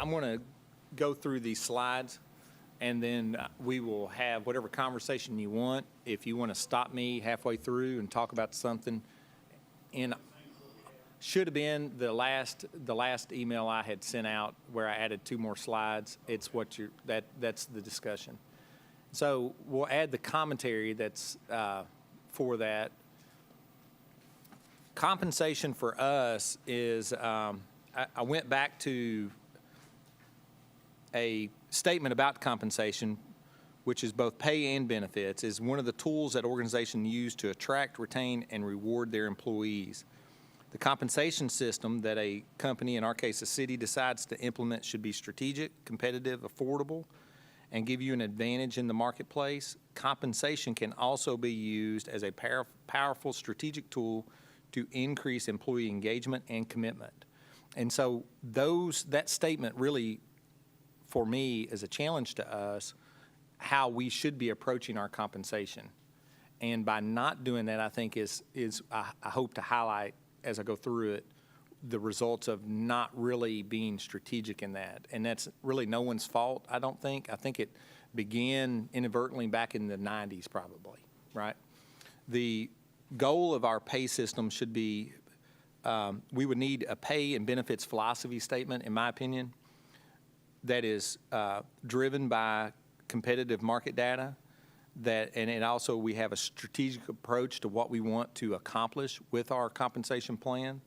I'm going to go through these slides, and then we will have whatever conversation you want. If you want to stop me halfway through and talk about something, should have been the last email I had sent out where I added 2 more slides. It's what that's the discussion. So we'll add the commentary that's for that. Compensation for us is, I went back to a statement about compensation, which is both pay and benefits, is one of the tools that organizations use to attract, retain, and reward their employees. The compensation system that a company, in our case a city, decides to implement should be strategic, competitive, affordable, and give you an advantage in the marketplace. Compensation can also be used as a powerful strategic tool to increase employee engagement and commitment. And so that statement really, for me, is a challenge to us, how we should be approaching our compensation. And by not doing that, I think I hope to highlight, as I go through it, the results of not really being strategic in that. And that's really no one's fault, I don't think. I think it began inadvertently back in the 90s probably, right? The goal of our pay system should be, we would need a pay and benefits philosophy statement, in my opinion, that is driven by competitive market data, and also we have a strategic approach to what we want to accomplish with our compensation plan.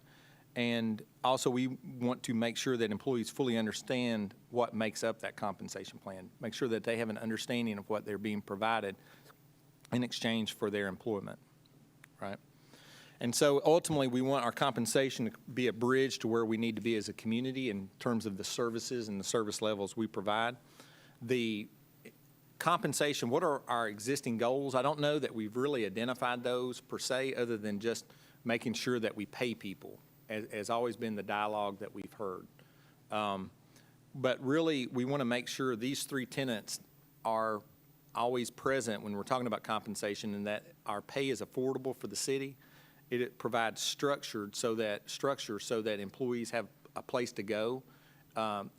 And also we want to make sure that employees fully understand what makes up that compensation plan, make sure that they have an understanding of what they're being provided in exchange for their employment, right? And so ultimately we want our compensation to be a bridge to where we need to be as a community in terms of the services and the service levels we provide. The compensation, what are our existing goals? I don't know that we've really identified those per se, other than just making sure that we pay people, has always been the dialogue that we've heard. But really, we want to make sure these 3 tenets are always present when we're talking about compensation, and that our pay is affordable for the city. It provides structure so that employees have a place to go, and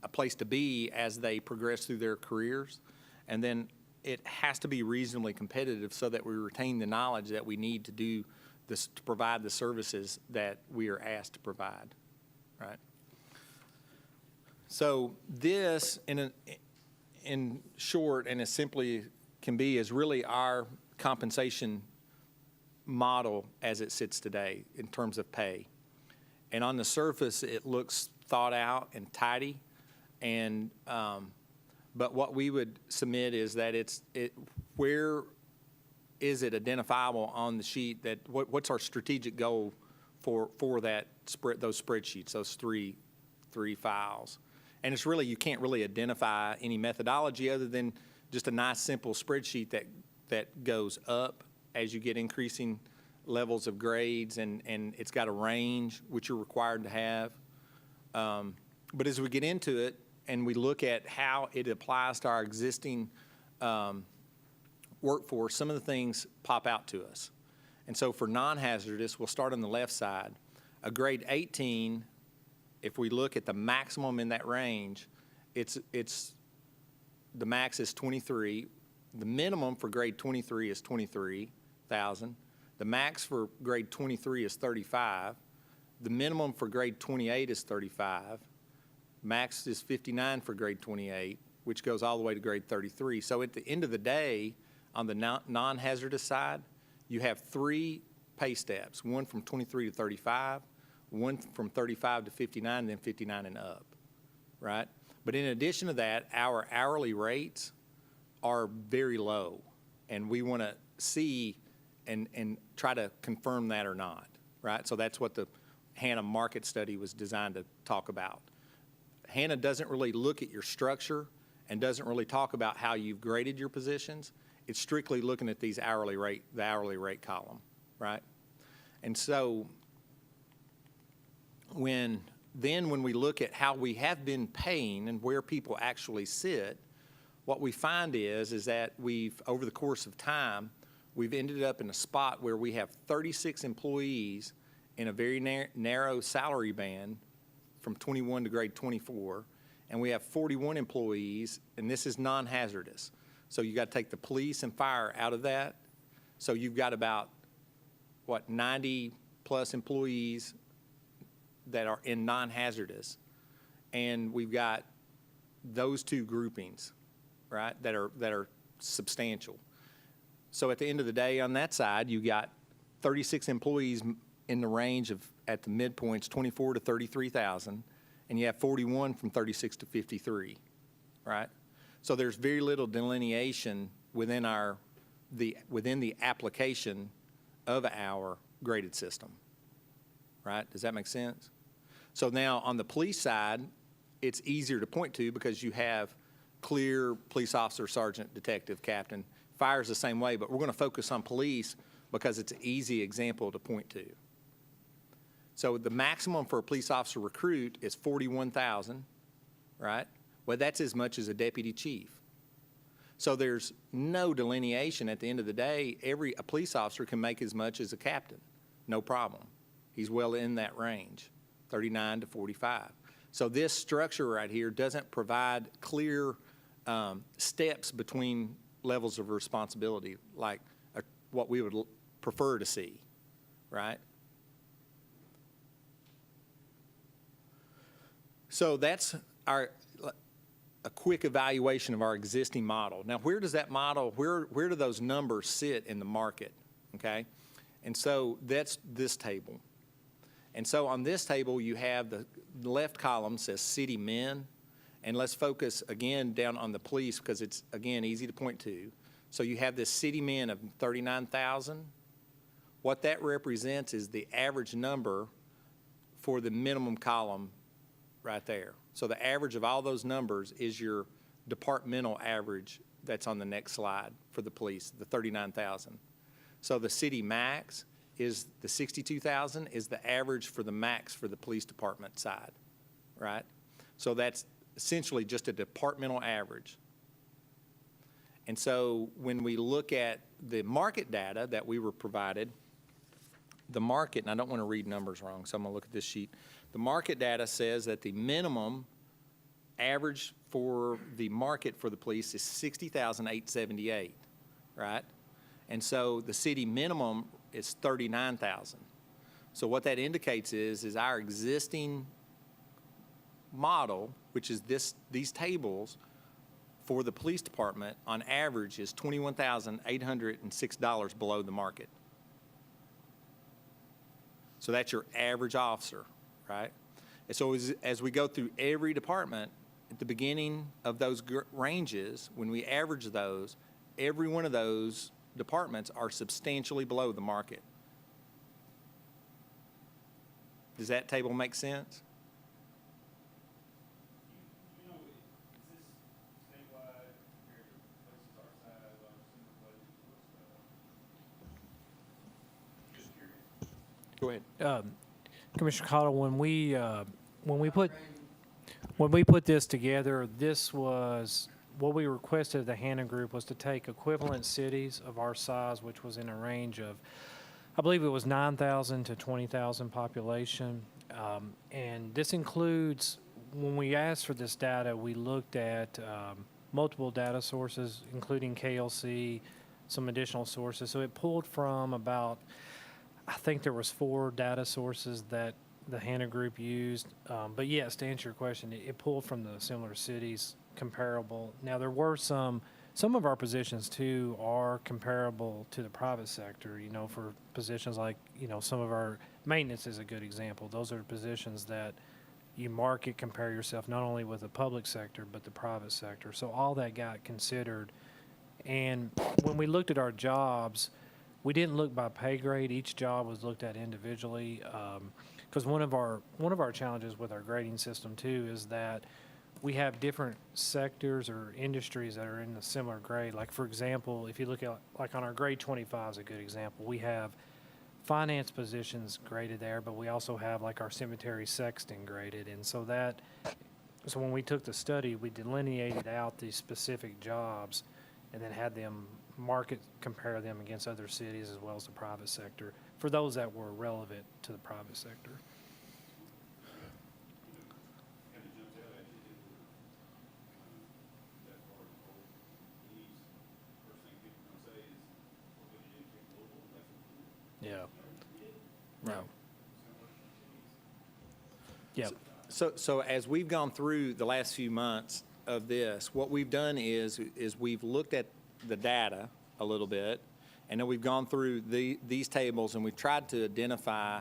a place to be as they progress through their careers. And then it has to be reasonably competitive so that we retain the knowledge that we need to do this, to provide the services that we are asked to provide, right? So this, in short, and as simply can be, is really our compensation model as it sits today in terms of pay. And on the surface, it looks thought out and tidy, and but what we would submit is that where is it identifiable on the sheet, that what's our strategic goal for those spreadsheets, those three files. And it's really, you can't really identify any methodology other than just a nice simple spreadsheet that goes up as you get increasing levels of grades, and it's got a range which you're required to have. But as we get into it and we look at how it applies to our existing workforce, some of the things pop out to us. And so for non-hazardous, we'll start on the left side. A grade 18, if we look at the maximum in that range, the max is 23. The minimum for grade 23 is 23,000. The max for grade 23 is 35. The minimum for grade 28 is 35. Max is 59 for grade 28, which goes all the way to grade 33. So at the end of the day, on the non-hazardous side, you have 3 pay steps, one from 23 to 35, one from 35 to 59, and then 59 and up, right? But in addition to that, our hourly rates are very low, and we want to see and try to confirm that or not, right? So that's what the HANA market study was designed to talk about. HANA doesn't really look at your structure and doesn't really talk about how you've graded your positions. It's strictly looking at the hourly rate column, right? And so when we look at how we have been paying and where people actually sit, what we find is that over the course of time, we've ended up in a spot where we have 36 employees in a very narrow salary band from 21 to grade 24, and we have 41 employees, and this is non-hazardous. So you got to take the police and fire out of that. So you've got about, 90-plus employees that are in non-hazardous, and we've got those two groupings, right, that are substantial. So at the end of the day, on that side, you got 36 employees in the range of, at the midpoints, 24 to 33,000, and you have 41 from 36 to 53, right? So there's very little delineation within the application of our graded system, right? Does that make sense? So now on the police side, it's easier to point to because you have clear police officer, sergeant, detective, captain. Fire's the same way, but we're going to focus on police because it's an easy example to point to. So the maximum for a police officer recruit is 41,000, right? Well, that's as much as a deputy chief. So there's no delineation at the end of the day. A police officer can make as much as a captain, no problem. He's well in that range, 39 to 45. So this structure right here doesn't provide clear steps between levels of responsibility, like what we would prefer to see, right? So that's a quick evaluation of our existing model. Now, where does that model, where do those numbers sit in the market, okay? And so that's this table. And so on this table, you have the left column says city men, and let's focus again down on the police because it's, again, easy to point to. So you have this city men of 39,000. What that represents is the average number for the minimum column right there. So the average of all those numbers is your departmental average that's on the next slide for the police, the 39,000. So the city max is the 62,000 is the average for the max for the police department side, right? So that's essentially just a departmental average. And so when we look at the market data that we were provided, the market, and I don't want to read numbers wrong, so I'm going to look at this sheet. The market data says that the minimum average for the market for the police is 60,878, right? And so the city minimum is 39,000. So what that indicates is our existing model, which is these tables for the police department, on average is $21,806 below the market. So that's your average officer, right? And so as we go through every department, at the beginning of those ranges, when we average those, every one of those departments are substantially below the market. Does that table make sense? You know, is this statewide compared to places our size, our similar places? Just curious. Go ahead. Commissioner Cottle, when we put this together, this was what we requested of the Hannah Group was to take equivalent cities of our size, which was in a range of, I believe it was 9,000 to 20,000 population, and this includes. When we asked for this data, we looked at multiple data sources, including KLC, some additional sources. So it pulled from about, I think there was 4 data sources that the Hannah Group used. But yes, to answer your question, it pulled from the similar cities comparable. Now, there were some of our positions, too, are comparable to the private sector, you know, for positions like, you know, some of our maintenance is a good example. Those are positions that you market, compare yourself not only with the public sector, but the private sector. So all that got considered. And when we looked at our jobs, we didn't look by pay grade. Each job was looked at individually. Because one of our challenges with our grading system, too, is that we have different sectors or industries that are in a similar grade. Like, for example, if you look at, like on our grade 25 is a good example, we have finance positions graded there, but we also have like our cemetery sexton graded. And so when we took the study, we delineated out these specific jobs and then had them compare them against other cities as well as the private sector for those that were relevant to the private sector. Yeah. No. Yep. So as we've gone through the last few months of this, what we've done is we've looked at the data a little bit, and then we've gone through these tables, and we've tried to identify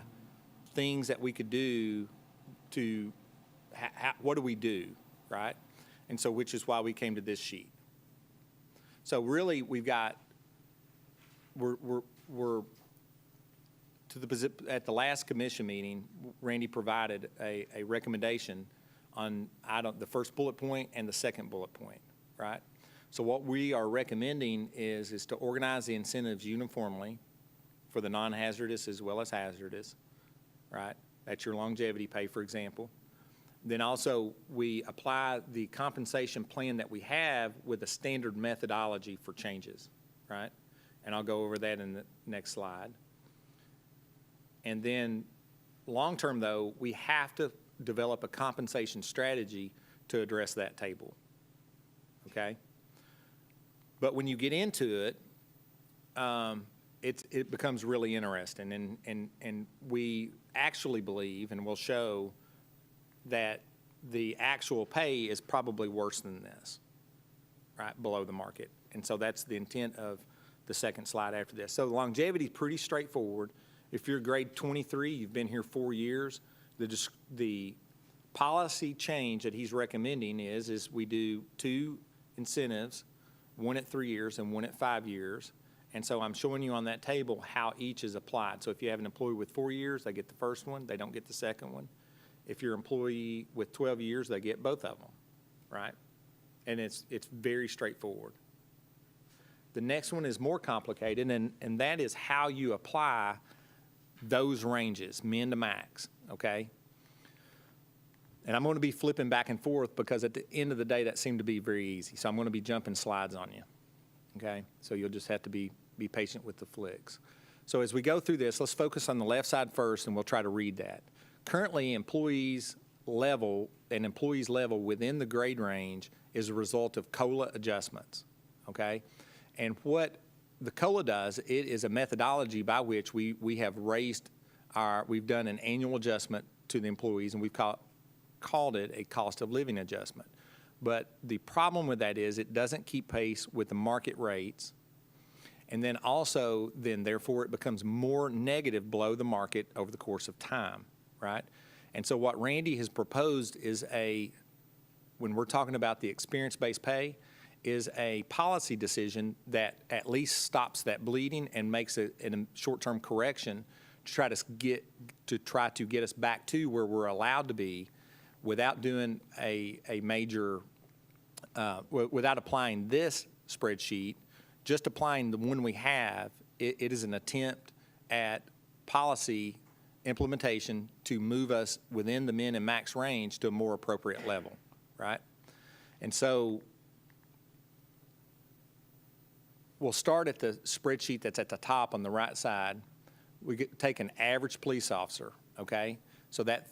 things that we could do to, what do we do, right? And so, which is why we came to this sheet. So really, we've got, we're at the last commission meeting, Randy provided a recommendation on the first bullet point and the second bullet point, right? So what we are recommending is to organize the incentives uniformly for the non-hazardous as well as hazardous, right? That's your longevity pay, for example. Then also, we apply the compensation plan that we have with a standard methodology for changes, right? And I'll go over that in the next slide. And then, long-term, though, we have to develop a compensation strategy to address that table, okay? But when you get into it, it becomes really interesting, and we actually believe, and we'll show, that the actual pay is probably worse than this, right, below the market. And so that's the intent of the second slide after this. So longevity is pretty straightforward. If you're grade 23, you've been here 4 years, the policy change that he's recommending is we do 2 incentives, 1 at 3 years and 1 at 5 years. And so I'm showing you on that table how each is applied. So if you have an employee with 4 years, they get the first one, they don't get the second one. If you're an employee with 12 years, they get both of them, right? And it's very straightforward. The next one is more complicated, and that is how you apply those ranges, min to max, okay? And I'm going to be flipping back and forth because at the end of the day, that seemed to be very easy. So I'm going to be jumping slides on you, okay? So you'll just have to be patient with the flicks. So as we go through this, let's focus on the left side first, and we'll try to read that. Currently, employees level within the grade range is a result of COLA adjustments, okay? And what the COLA does, it is a methodology by which we have we've done an annual adjustment to the employees, and we've called it a cost of living adjustment. But the problem with that is it doesn't keep pace with the market rates, and then also, therefore, it becomes more negative below the market over the course of time, right? And so what Randy has proposed is when we're talking about the experience-based pay, is a policy decision that at least stops that bleeding and makes a short-term correction to try to get us back to where we're allowed to be without doing a major, without applying this spreadsheet, just applying the one we have. It is an attempt at policy implementation to move us within the min and max range to a more appropriate level, right? And so we'll start at the spreadsheet that's at the top on the right side. We take an average police officer, okay? So that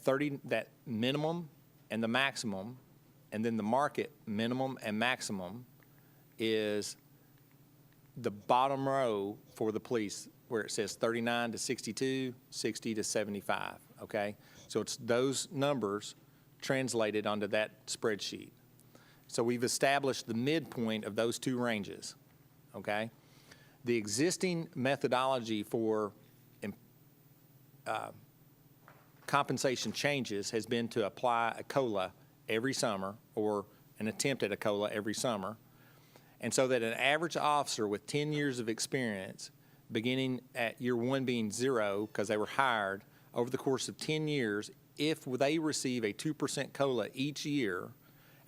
minimum and the maximum, and then the market minimum and maximum is the bottom row for the police, where it says 39 to 62, 60 to 75, okay? So it's those numbers translated onto that spreadsheet. So we've established the midpoint of those two ranges, okay? The existing methodology for compensation changes has been to apply a COLA every summer, or an attempt at a COLA every summer, and so that an average officer with 10 years of experience, beginning at year 1 being 0 because they were hired, over the course of 10 years, if they receive a 2% COLA each year,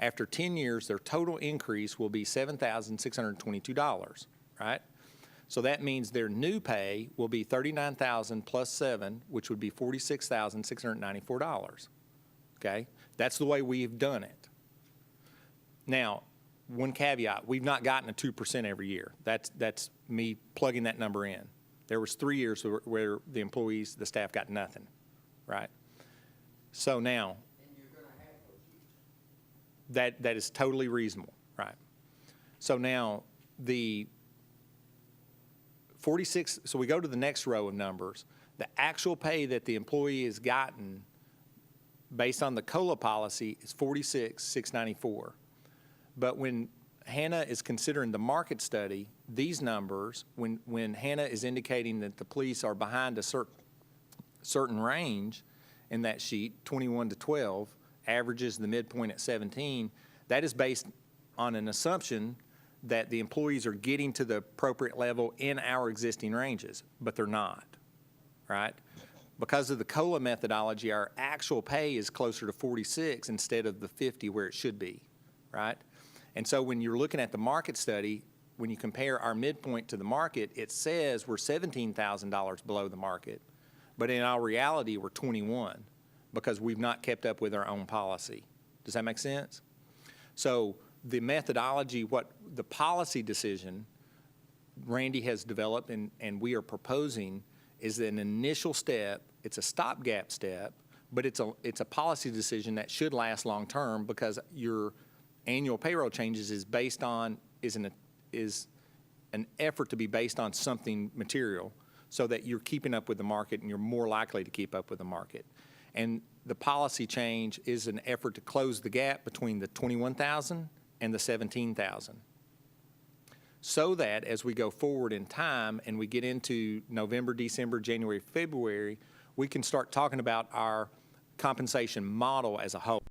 after 10 years, their total increase will be $7,622, right? So that means their new pay will be $39,000 plus 7, which would be $46,694, okay? That's the way we've done it. Now, one caveat, we've not gotten a 2% every year. That's me plugging that number in. There was 3 years where the employees, the staff got nothing, right? So now, And you're going to have those years. that is totally reasonable, right? So now, 46, so we go to the next row of numbers. The actual pay that the employee has gotten based on the COLA policy is 46,694. But when Hannah is considering the market study, these numbers, when Hannah is indicating that the police are behind a certain range in that sheet, 21 to 12, averages the midpoint at 17, that is based on an assumption that the employees are getting to the appropriate level in our existing ranges, but they're not, right? Because of the COLA methodology, our actual pay is closer to 46 instead of the 50 where it should be, right? And so when you're looking at the market study, when you compare our midpoint to the market, it says we're $17,000 below the market, but in our reality, we're 21 because we've not kept up with our own policy. Does that make sense? So the methodology, what the policy decision Randy has developed and we are proposing is an initial step. It's a stopgap step, but it's a policy decision that should last long term because your annual payroll changes is an effort to be based on something material so that you're keeping up with the market and you're more likely to keep up with the market. And the policy change is an effort to close the gap between the 21,000 and the 17,000. So that as we go forward in time and we get into November, December, January, February, we can start talking about our compensation model as a whole.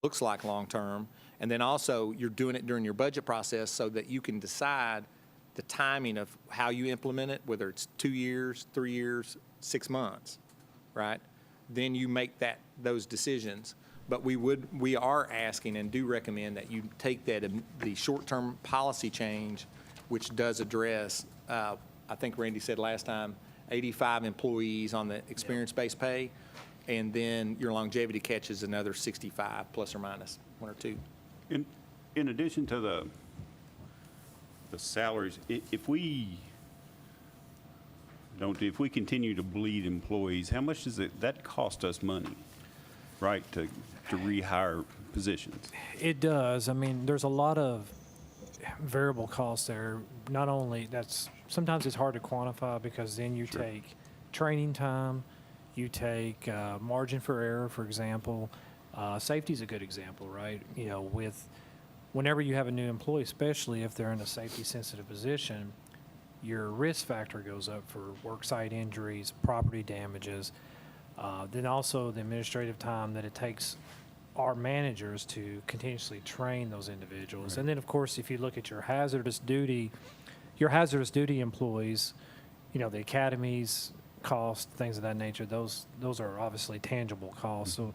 Looks like long-term, and then also you're doing it during your budget process so that you can decide the timing of how you implement it, whether it's 2 years, 3 years, 6 months, right? Then you make those decisions. But we are asking and do recommend that you take the short-term policy change, which does address, I think Randy said last time, 85 employees on the experience-based pay, and then your longevity catches another 65 plus or minus 1 or 2. In addition to the salaries, if we continue to bleed employees, how much does that cost us money, right, to rehire positions? It does. I mean, there's a lot of variable costs there. Not only sometimes it's hard to quantify because then you take training time, you take margin for error, for example. Safety is a good example, right? You know, whenever you have a new employee, especially if they're in a safety-sensitive position, your risk factor goes up for worksite injuries, property damages. Then also the administrative time that it takes our managers to continuously train those individuals. Right. And then, of course, if you look at your hazardous duty employees, you know, the academies, cost, things of that nature, those are obviously tangible costs. So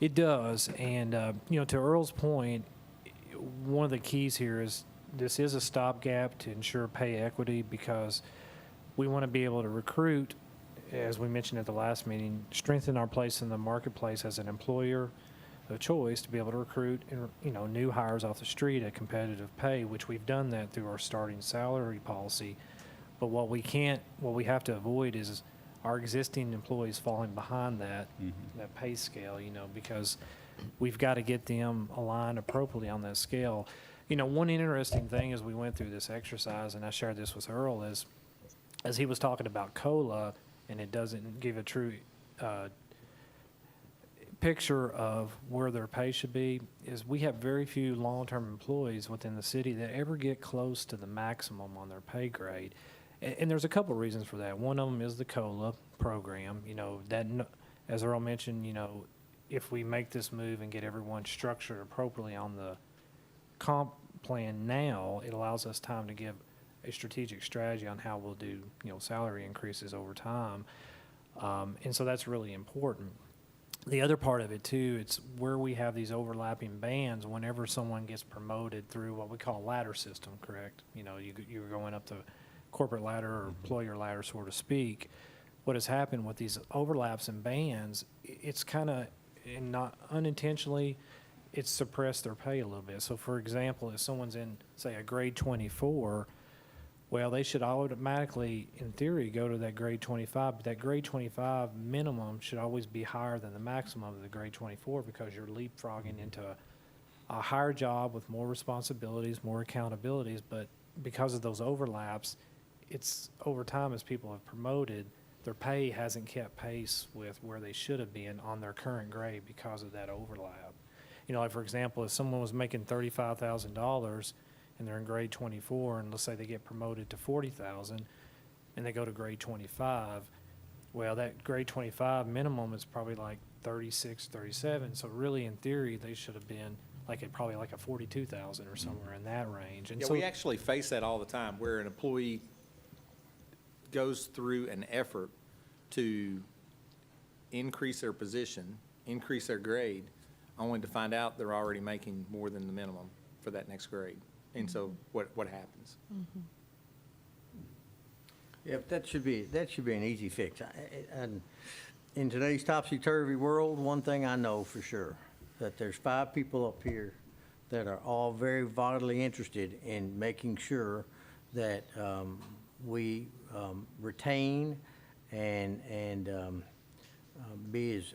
it does. And, you know, to Earl's point, one of the keys here is this is a stopgap to ensure pay equity because we want to be able to recruit, as we mentioned at the last meeting, strengthen our place in the marketplace as an employer of choice to be able to recruit, you know, new hires off the street at competitive pay, which we've done that through our starting salary policy. But what we have to avoid is our existing employees falling behind that pay scale, you know, because we've got to get them aligned appropriately on that scale. You know, one interesting thing as we went through this exercise, and I shared this with Earl, is as he was talking about COLA, and it doesn't give a true picture of where their pay should be, is we have very few long-term employees within the city that ever get close to the maximum on their pay grade. And there's a couple reasons for that. One of them is the COLA program. You know, that, as Earl mentioned, you know, if we make this move and get everyone structured appropriately on the comp plan now, it allows us time to give a strategic strategy on how we'll do, you know, salary increases over time. And so that's really important. The other part of it too, it's where we have these overlapping bands. Whenever someone gets promoted through what we call a ladder system, correct? You know, you're going up the corporate ladder or employer ladder, so to speak. What has happened with these overlaps and bands, it's kind of, and not unintentionally, it's suppressed their pay a little bit. So for example, if someone's in, say, a grade 24, well, they should automatically, in theory, go to that grade 25, but that grade 25 minimum should always be higher than the maximum of the grade 24 because you're leapfrogging into a higher job with more responsibilities, more accountabilities, but because of those overlaps, it's over time as people have promoted, their pay hasn't kept pace with where they should have been on their current grade because of that overlap. You know, like for example, if someone was making $35,000 and they're in grade 24, and let's say they get promoted to 40,000 and they go to grade 25, well, that grade 25 minimum is probably like 36, 37. So really, in theory, they should have been probably like a 42,000 or somewhere in that range. And Yeah, so we actually face that all the time, where an employee goes through an effort to increase their position, increase their grade, only to find out they're already making more than the minimum for that next grade. And so what happens? Yep, that should be an easy fix. And in today's topsy-turvy world, one thing I know for sure, that there's 5 people up here that are all very vitally interested in making sure that we retain and be as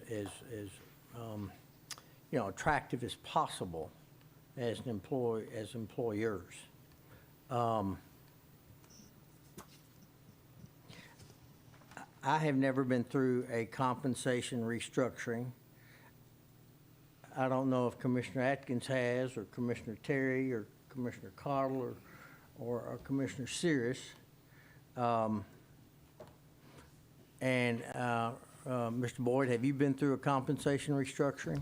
you know, attractive as possible as employers. I have never been through a compensation restructuring. I don't know if Commissioner Atkins has, or Commissioner Terry, or Commissioner Cottle, or Commissioner Sears. Mr. Boyd, have you been through a compensation restructuring?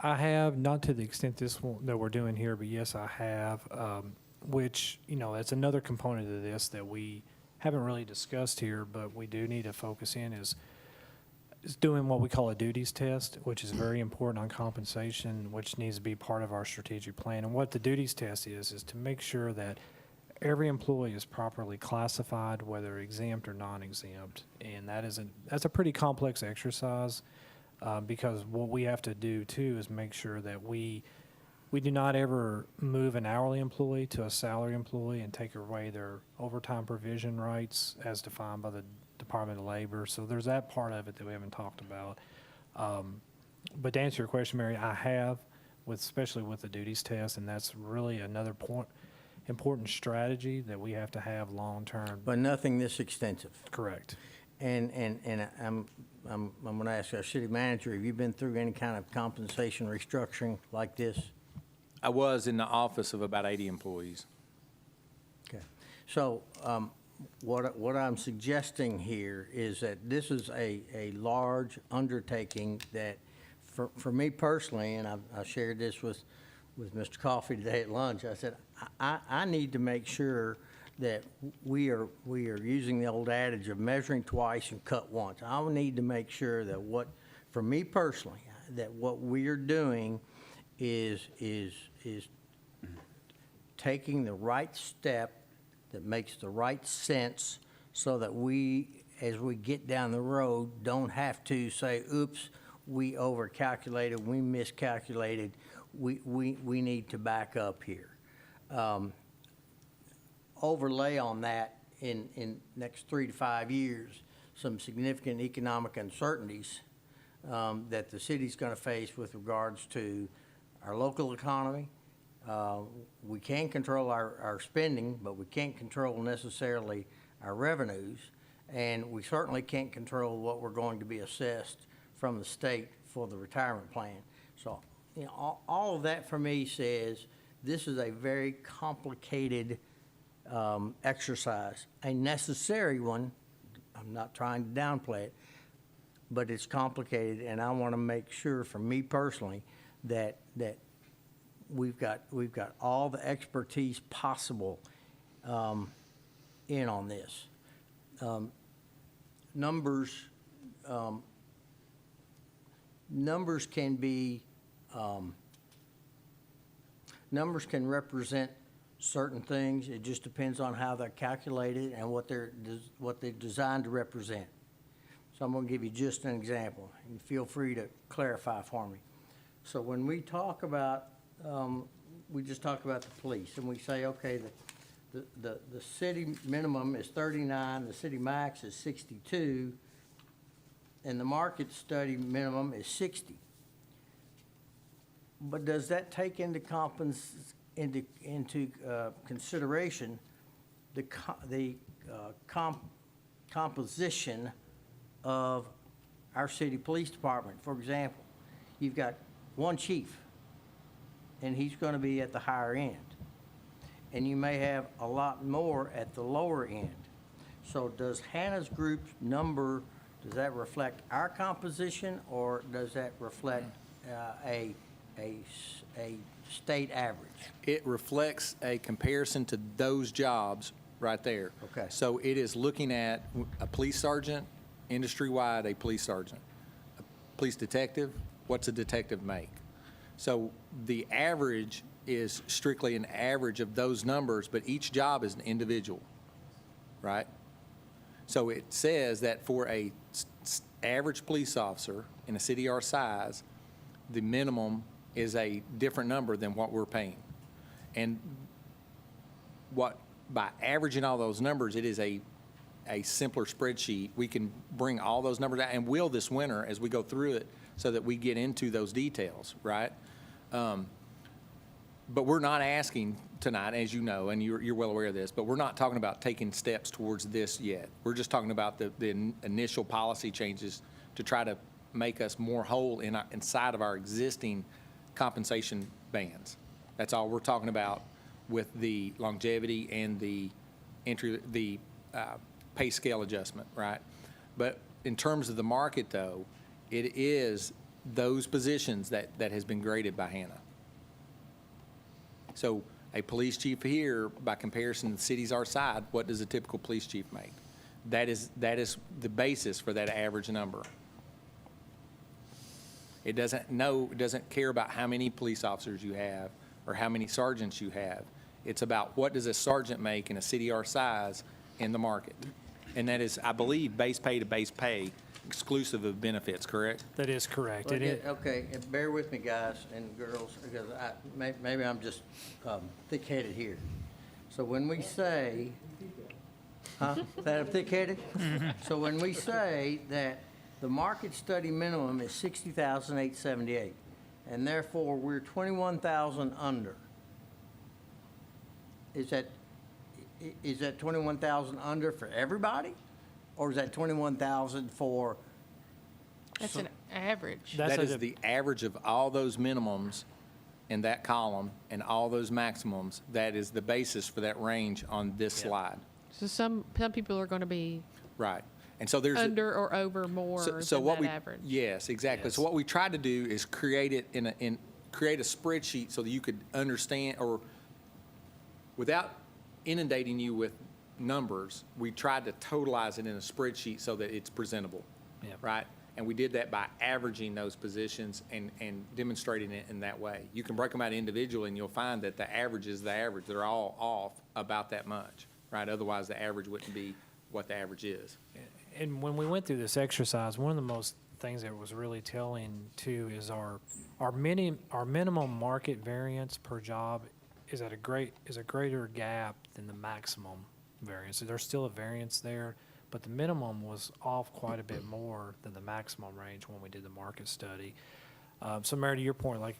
I have, not to the extent that we're doing here, but yes, I have, which, you know, that's another component of this that we haven't really discussed here, but we do need to focus in is doing what we call a duties test, which is very important on compensation, which needs to be part of our strategic plan. And what the duties test is to make sure that every employee is properly classified, whether exempt or non-exempt. And that's a pretty complex exercise. Because what we have to do too is make sure that we do not ever move an hourly employee to a salary employee and take away their overtime provision rights as defined by the Department of Labor. So there's that part of it that we haven't talked about. But to answer your question, Mary, I have, especially with the duties test, and that's really another important strategy that we have to have long-term. But nothing this extensive. Correct. And I'm going to ask our city manager, have you been through any kind of compensation restructuring like this? I was in the office of about 80 employees. Okay. So what I'm suggesting here is that this is a large undertaking that, for me personally, and I shared this with Mr. Coffey today at lunch, I said, I need to make sure that we are using the old adage of measuring twice and cut once. I need to make sure that for me personally, that what we are doing is taking the right step that makes the right sense so that we, as we get down the road, don't have to say, oops, we overcalculated, we miscalculated, we need to back up here. Overlay on that in next 3 to 5 years some significant economic uncertainties that the city's going to face with regards to our local economy. We can control our spending, but we can't control necessarily our revenues. And we certainly can't control what we're going to be assessed from the state for the retirement plan. So, you know, all of that for me says this is a very complicated exercise, a necessary one. I'm not trying to downplay it, but it's complicated, and I want to make sure, for me personally, that we've got all the expertise possible in on this. Numbers can be numbers can represent certain things. It just depends on how they're calculated and what they're designed to represent. So I'm going to give you just an example, and feel free to clarify for me. So when we talk about, we just talked about the police, and we say, okay, the city minimum is 39, the city max is 62, and the market study minimum is 60. But does that take into consideration the composition of our city police department? For example, you've got one chief, and he's going to be at the higher end. And you may have a lot more at the lower end. So does Hannah's group's number, does that reflect our composition, or does that reflect a state average? It reflects a comparison to those jobs right there. Okay. So it is looking at a police sergeant, industry-wide, a police sergeant. A police detective, what's a detective make? So the average is strictly an average of those numbers, but each job is an individual, right? So it says that for a average police officer in a city our size, the minimum is a different number than what we're paying. And by averaging all those numbers, it is a simpler spreadsheet. We can bring all those numbers out, and will this winter as we go through it, so that we get into those details, right? But we're not asking tonight, as you know, and you're well aware of this, but we're not talking about taking steps towards this yet. We're just talking about the initial policy changes to try to make us more whole inside of our existing compensation bands. That's all we're talking about with the longevity and the pay scale adjustment, right? But in terms of the market, though, it is those positions that has been graded by Hannah. So a police chief here, by comparison to the cities our side, what does a typical police chief make? That is the basis for that average number. It doesn't care about how many police officers you have or how many sergeants you have. It's about what does a sergeant make in a city our size in the market. And that is, I believe, base pay to base pay, exclusive of benefits, correct? That is correct. Well, It is. okay, and bear with me, guys and girls, because maybe I'm just thick-headed here. So when we say, that I'm thick-headed? So when we say that the market study minimum is $60,878, and therefore we're 21,000 under, is that 21,000 under for everybody? Or is that 21,000 for? That's an average. That's That a is de- the average of all those minimums in that column and all those maximums. That is the basis for that range on this slide. So some people are going to be Right. And so there's. under or over more So than what that we, average. yes, exactly. So Yes. what we tried to do is create it create a spreadsheet so that you could understand, or without inundating you with numbers, we tried to totalize it in a spreadsheet so that it's presentable, Yeah. right? And we did that by averaging those positions and demonstrating it in that way. You can break them out individually, and you'll find that the average is the average. They're all off about that much, right? Otherwise, the average wouldn't be what the average is. And when we went through this exercise, one of the most things that was really telling too is our minimum market variance per job is a greater gap than the maximum variance. So there's still a variance there, but the minimum was off quite a bit more than the maximum range when we did the market study. So Mary, to your point, like,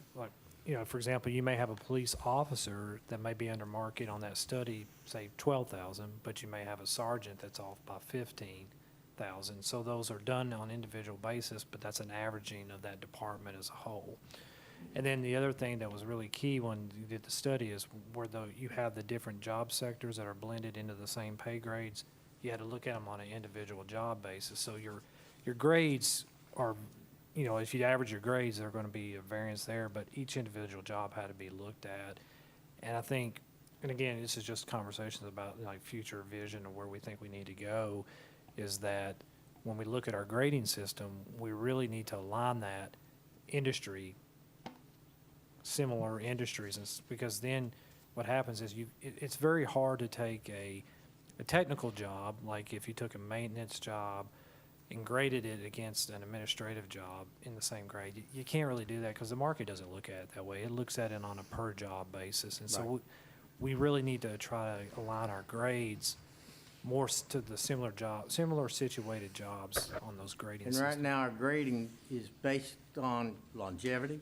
for example, you may have a police officer that may be under market on that study, say 12,000, but you may have a sergeant that's off by 15,000. So those are done on individual basis, but that's an averaging of that department as a whole. And then the other thing that was really key when you did the study is where you have the different job sectors that are blended into the same pay grades, you had to look at them on an individual job basis. So your grades are, if you average your grades, there are going to be a variance there, but each individual job had to be looked at. And I think, and again, this is just conversations about like future vision of where we think we need to go, is that when we look at our grading system, we really need to align that similar industries, because then what happens is it's very hard to take a technical job, like if you took a maintenance job and graded it against an administrative job in the same grade. You can't really do that because the market doesn't look at it that way. It looks at it on a per job basis. And so we really need to try to align our grades more to the similar situated jobs on those grading And systems. right now, our grading is based on longevity.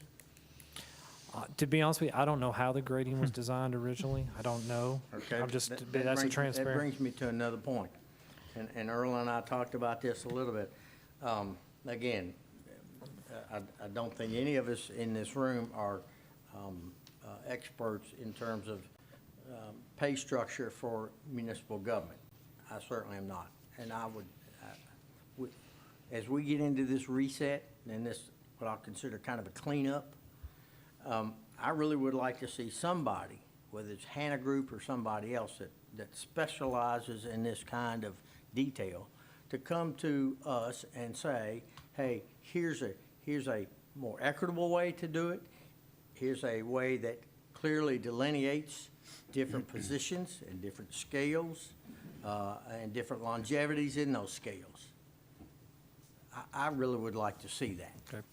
To be honest with you, I don't know how the grading was designed originally. I don't know. Okay. I'm just, That that's a brings- transparent. That brings me to another point, and Earl and I talked about this a little bit. Again, I don't think any of us in this room are experts in terms of pay structure for municipal government. I certainly am not. And as we get into this reset, and this, what I'll consider kind of a cleanup, I really would like to see somebody, whether it's Hannah Group or somebody else that specializes in this kind of detail, to come to us and say, hey, here's a more equitable way to do it. Here's a way that clearly delineates different positions and different scales, and different longevities in those scales. I really would like to see that. Okay.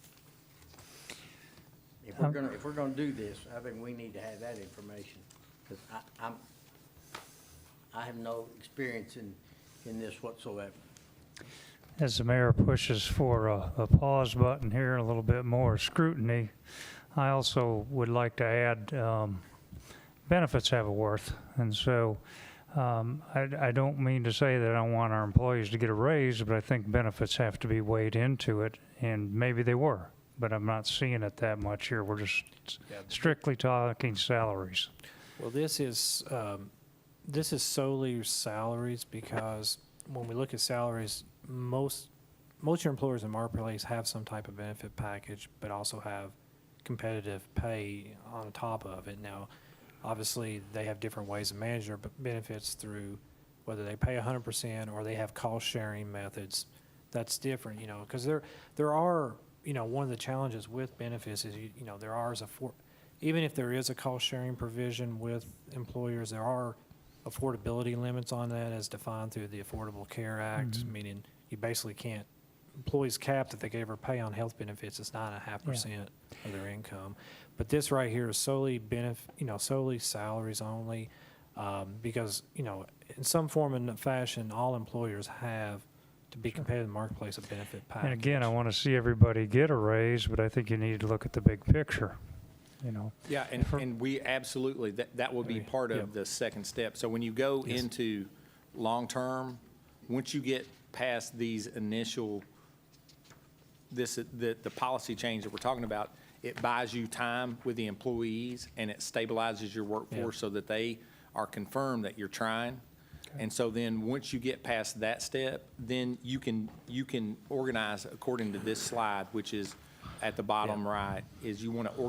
If we're gonna do this, I think we need to have that information, because I have no experience in this whatsoever. As the mayor pushes for a pause button here, a little bit more scrutiny, I also would like to add, benefits have a worth. And so I don't mean to say that I want our employees to get a raise, but I think benefits have to be weighed into it, and maybe they were, but I'm not seeing it that much here. We're just strictly talking salaries. Well, this is solely salaries, because when we look at salaries, most of your employers in marketplace have some type of benefit package, but also have competitive pay on top of it. Now, obviously, they have different ways of managing their benefits through whether they pay 100% or they have cost-sharing methods. That's different, because there are, one of the challenges with benefits is, there are, even if there is a cost-sharing provision with employers, there are affordability limits on that as defined through the Affordable Care Act, meaning you basically can't, employees capped that they could ever pay on health benefits is 9.5% of their income. But this right here is solely solely salaries only, because, in some form and fashion, all employers have to be competitive in the marketplace a benefit package. And again, I want to see everybody get a raise, but I think you need to look at the big picture, Yeah, and we absolutely, that will be part Yeah. of the second step. So when you go Yes. into long-term, once you get past these initial, the policy change that we're talking about, it buys you time with the employees, and it stabilizes your workforce so that they are confirmed that you're trying. And so then, once you get past that step, then you can organize according to this slide, which is at the bottom right, is you want to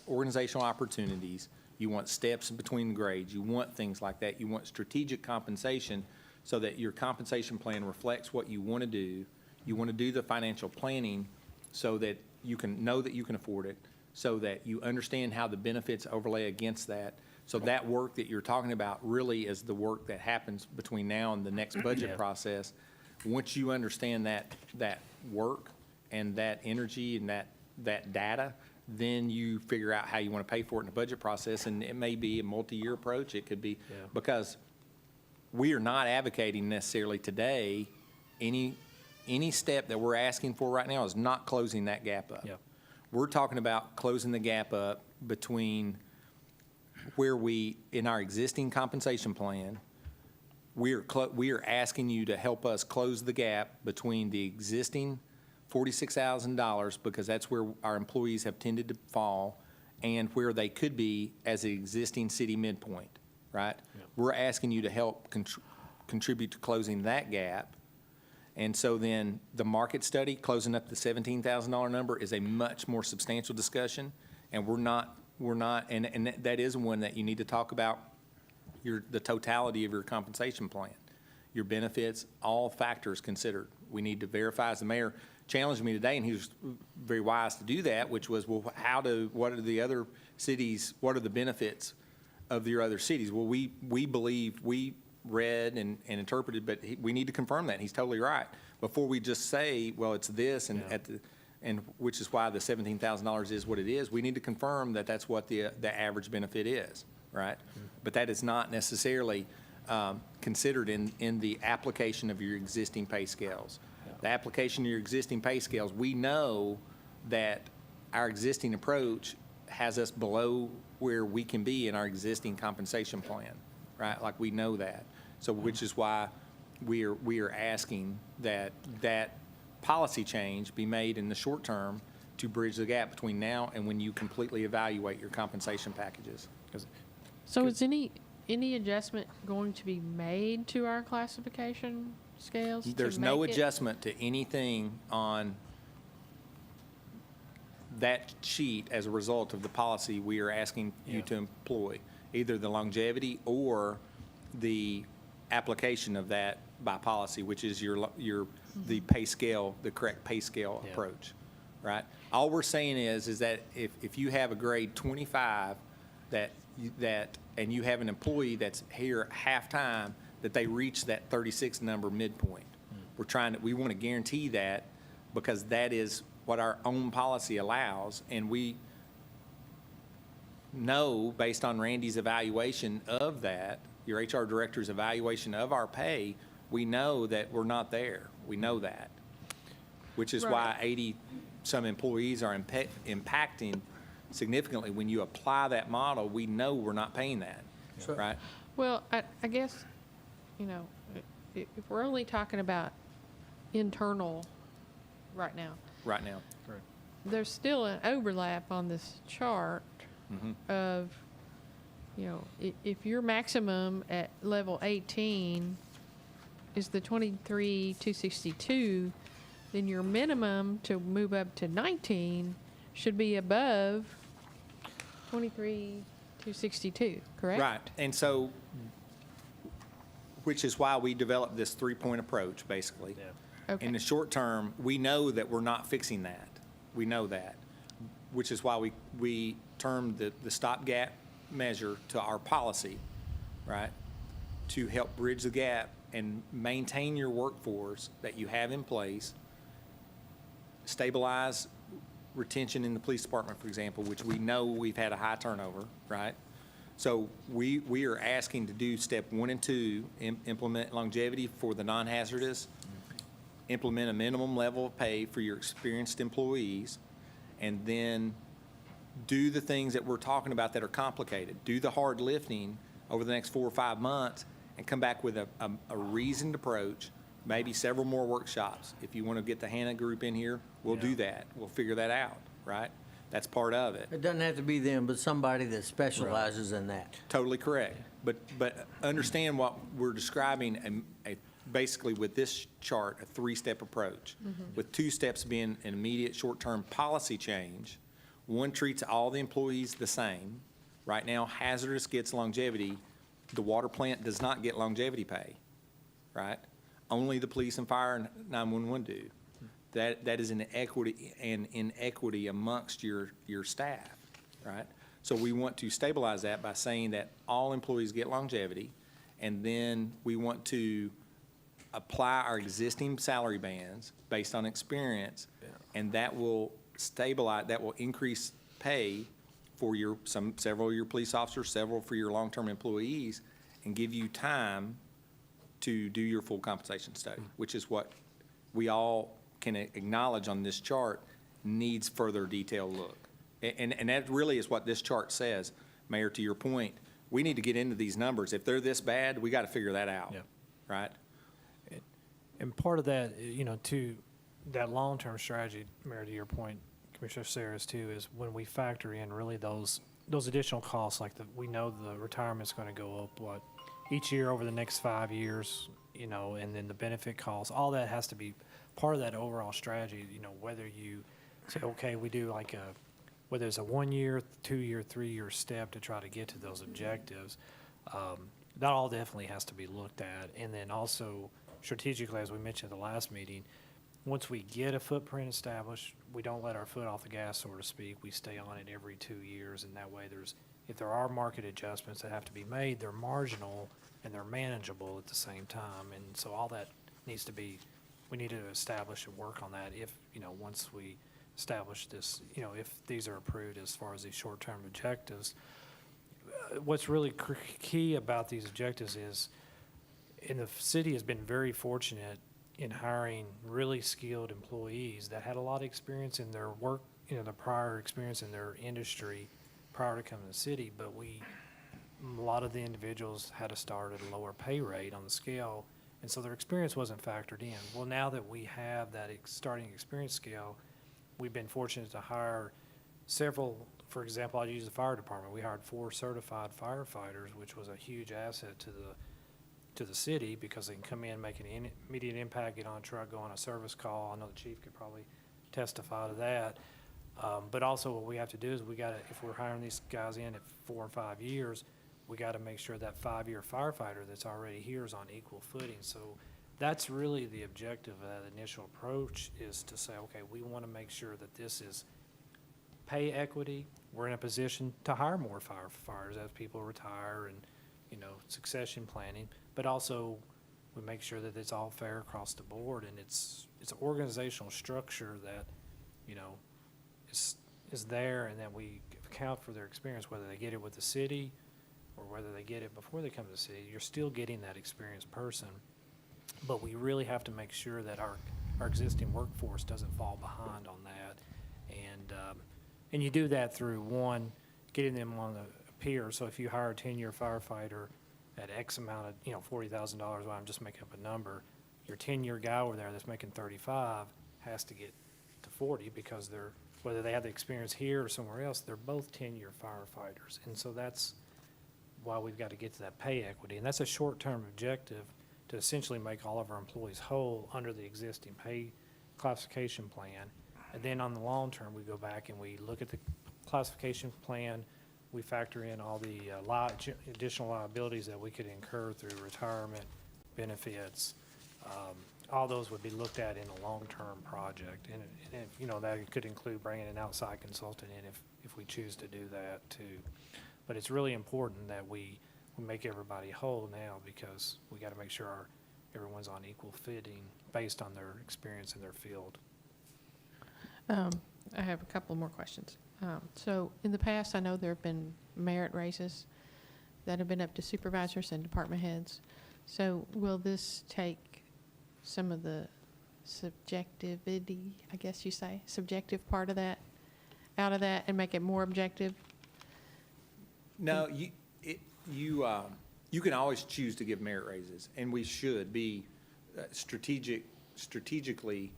organizational opportunities, you want steps in between the grades, you want things like that, you want strategic compensation so that your compensation plan reflects what you want to do. You want to do the financial planning so that you can know that you can afford it, so that you understand how the benefits overlay against that. So that work that you're talking about really is the work that happens between now and the next budget process. Once you understand that work and that energy and that data, then you figure out how you want to pay for it in the budget process. And it may be a multi-year approach. It could be, because we are not advocating necessarily today any step that we're asking for right now is not closing that gap up. Yep. We're talking about closing the gap up between where we, in our existing compensation plan, we are asking you to help us close the gap between the existing $46,000, because that's where our employees have tended to fall, and where they could be as an existing city midpoint, right? We're asking you to help contribute to closing that gap. And so then the market study, closing up the $17,000 number, is a much more substantial discussion. And we're not, and that is one that you need to talk about the totality of your compensation plan, your benefits, all factors considered. We need to verify, as the mayor challenged me today, and he was very wise to do that, which was, well, what are the other cities, what are the benefits of your other cities? Well, we believe, we read and interpreted, but we need to confirm that. He's totally right. Before we just say, well, it's this, and and which is why the $17,000 is what it is, we need to confirm that that's what the average benefit is, right? But that is not necessarily considered in the application of your existing pay scales. The application of your existing pay scales, we know that our existing approach has us below where we can be in our existing compensation plan, right? Like, we know that. So, which is why we are asking that policy change be made in the short term to bridge the gap between now and when you completely evaluate your compensation packages. So is any adjustment going to be made to our classification scales? to There's no make it- adjustment to anything on that sheet as a result of the policy we are asking you to employ, either the longevity or the application of that by policy, which is the pay scale, the correct pay scale approach, right? All we're saying is that if you have a grade 25 and you have an employee that's here half-time, that they reach that 36 number midpoint. We want to guarantee that, because that is what our own policy allows, and we know, based on Randy's evaluation of that, your HR director's evaluation of our pay, we know that we're not there. We know that, which is why 80-some employees are impacting significantly. When you apply that model, we know we're not paying that, right? Well, I guess, if we're only talking about internal right now, Right now. there's still an overlap on this chart of, if your maximum at level 18 is the 23,262, then your minimum to move up to 19 should be above 23,262, correct? Right, and so, which is why we developed this three-point approach, basically. Okay. In the short term, we know that we're not fixing that. We know that, which is why we termed the stopgap measure to our policy, right? To help bridge the gap and maintain your workforce that you have in place, stabilize retention in the police department, for example, which we know we've had a high turnover, right? So we are asking to do step 1 and 2, implement longevity for the non-hazardous, implement a minimum level of pay for your experienced employees, and then do the things that we're talking about that are complicated. Do the hard lifting over the next 4 or 5 months and come back with a reasoned approach, maybe several more workshops. If you want to get the HANA group in here, we'll do that. We'll figure that out, right? That's part of it. It doesn't have to be them, but somebody that specializes in that. Totally correct. But understand what we're describing, basically with this chart, a 3-step approach, with 2 steps being an immediate short-term policy change. 1 treats all the employees the same. Right now, hazardous gets longevity. The water plant does not get longevity pay, right? Only the police and fire and 911 do. That is an inequity amongst your staff, right? So we want to stabilize that by saying that all employees get longevity, and then we want to apply our existing salary bands based on experience, and that will stabilize, that will increase pay for several of your police officers, several for your long-term employees, and give you time to do your full compensation study, which is what we all can acknowledge on this chart needs further detailed look. And that really is what this chart says. Mayor, to your point, we need to get into these numbers. If they're this bad, we got to figure that out. Yeah. Right? And part of that, to that long-term strategy, Mayor, to your point, Commissioner Saris, too, is when we factor in really those additional costs, like we know the retirement's going to go up, each year over the next 5 years, and then the benefit costs, all that has to be part of that overall strategy, whether you say, okay, we do whether it's a 1 year, 2 year, 3 year step to try to get to those objectives, that all definitely has to be looked at. And then also strategically, as we mentioned at the last meeting, once we get a footprint established, we don't let our foot off the gas, so to speak. We stay on it every 2 years, and that way if there are market adjustments that have to be made, they're marginal and they're manageable at the same time. And so all that needs to be, we need to establish and work on that once we establish this, if these are approved as far as these short-term objectives. What's really key about these objectives is, and the city has been very fortunate in hiring really skilled employees that had a lot of experience in their work, the prior experience in their industry prior to coming to the city, but a lot of the individuals had to start at a lower pay rate on the scale, and so their experience wasn't factored in. Well, now that we have that starting experience scale, we've been fortunate to hire several. For example, I'll use the fire department. We hired 4 certified firefighters, which was a huge asset to the city because they can come in, make an immediate impact, get on a truck, go on a service call. I know the chief could probably testify to that. But also what we have to do is if we're hiring these guys in at 4 or 5 years, we got to make sure that 5-year firefighter that's already here is on equal footing. So that's really the objective of that initial approach, is to say, okay, we want to make sure that this is pay equity. We're in a position to hire more firefighters as people retire and, succession planning, but also we make sure that it's all fair across the board, and it's an organizational structure that, is there, and that we account for their experience, whether they get it with the city or whether they get it before they come to the city. You're still getting that experienced person, but we really have to make sure that our existing workforce doesn't fall behind on that. And you do that through, one, getting them on the peer. So if you hire a 10-year firefighter at X amount of, $40,000, well, I'm just making up a number, your 10-year guy over there that's making 35 has to get to 40 because whether they have the experience here or somewhere else, they're both 10-year firefighters. And so that's why we've got to get to that pay equity. And that's a short-term objective to essentially make all of our employees whole under the existing pay classification plan. And then on the long term, we go back and we look at the classification plan. We factor in all the additional liabilities that we could incur through retirement, benefits. All those would be looked at in a long-term project. And that could include bringing an outside consultant in if we choose to do that too. But it's really important that we make everybody whole now, because we got to make sure everyone's on equal footing based on their experience in their field. I have a couple more questions. So in the past, I know there have been merit raises that have been up to supervisors and department heads. So will this take some of the subjectivity, I guess you say, subjective part of that, out of that, and make it more objective? No, you can always choose to give merit raises, and we should be strategically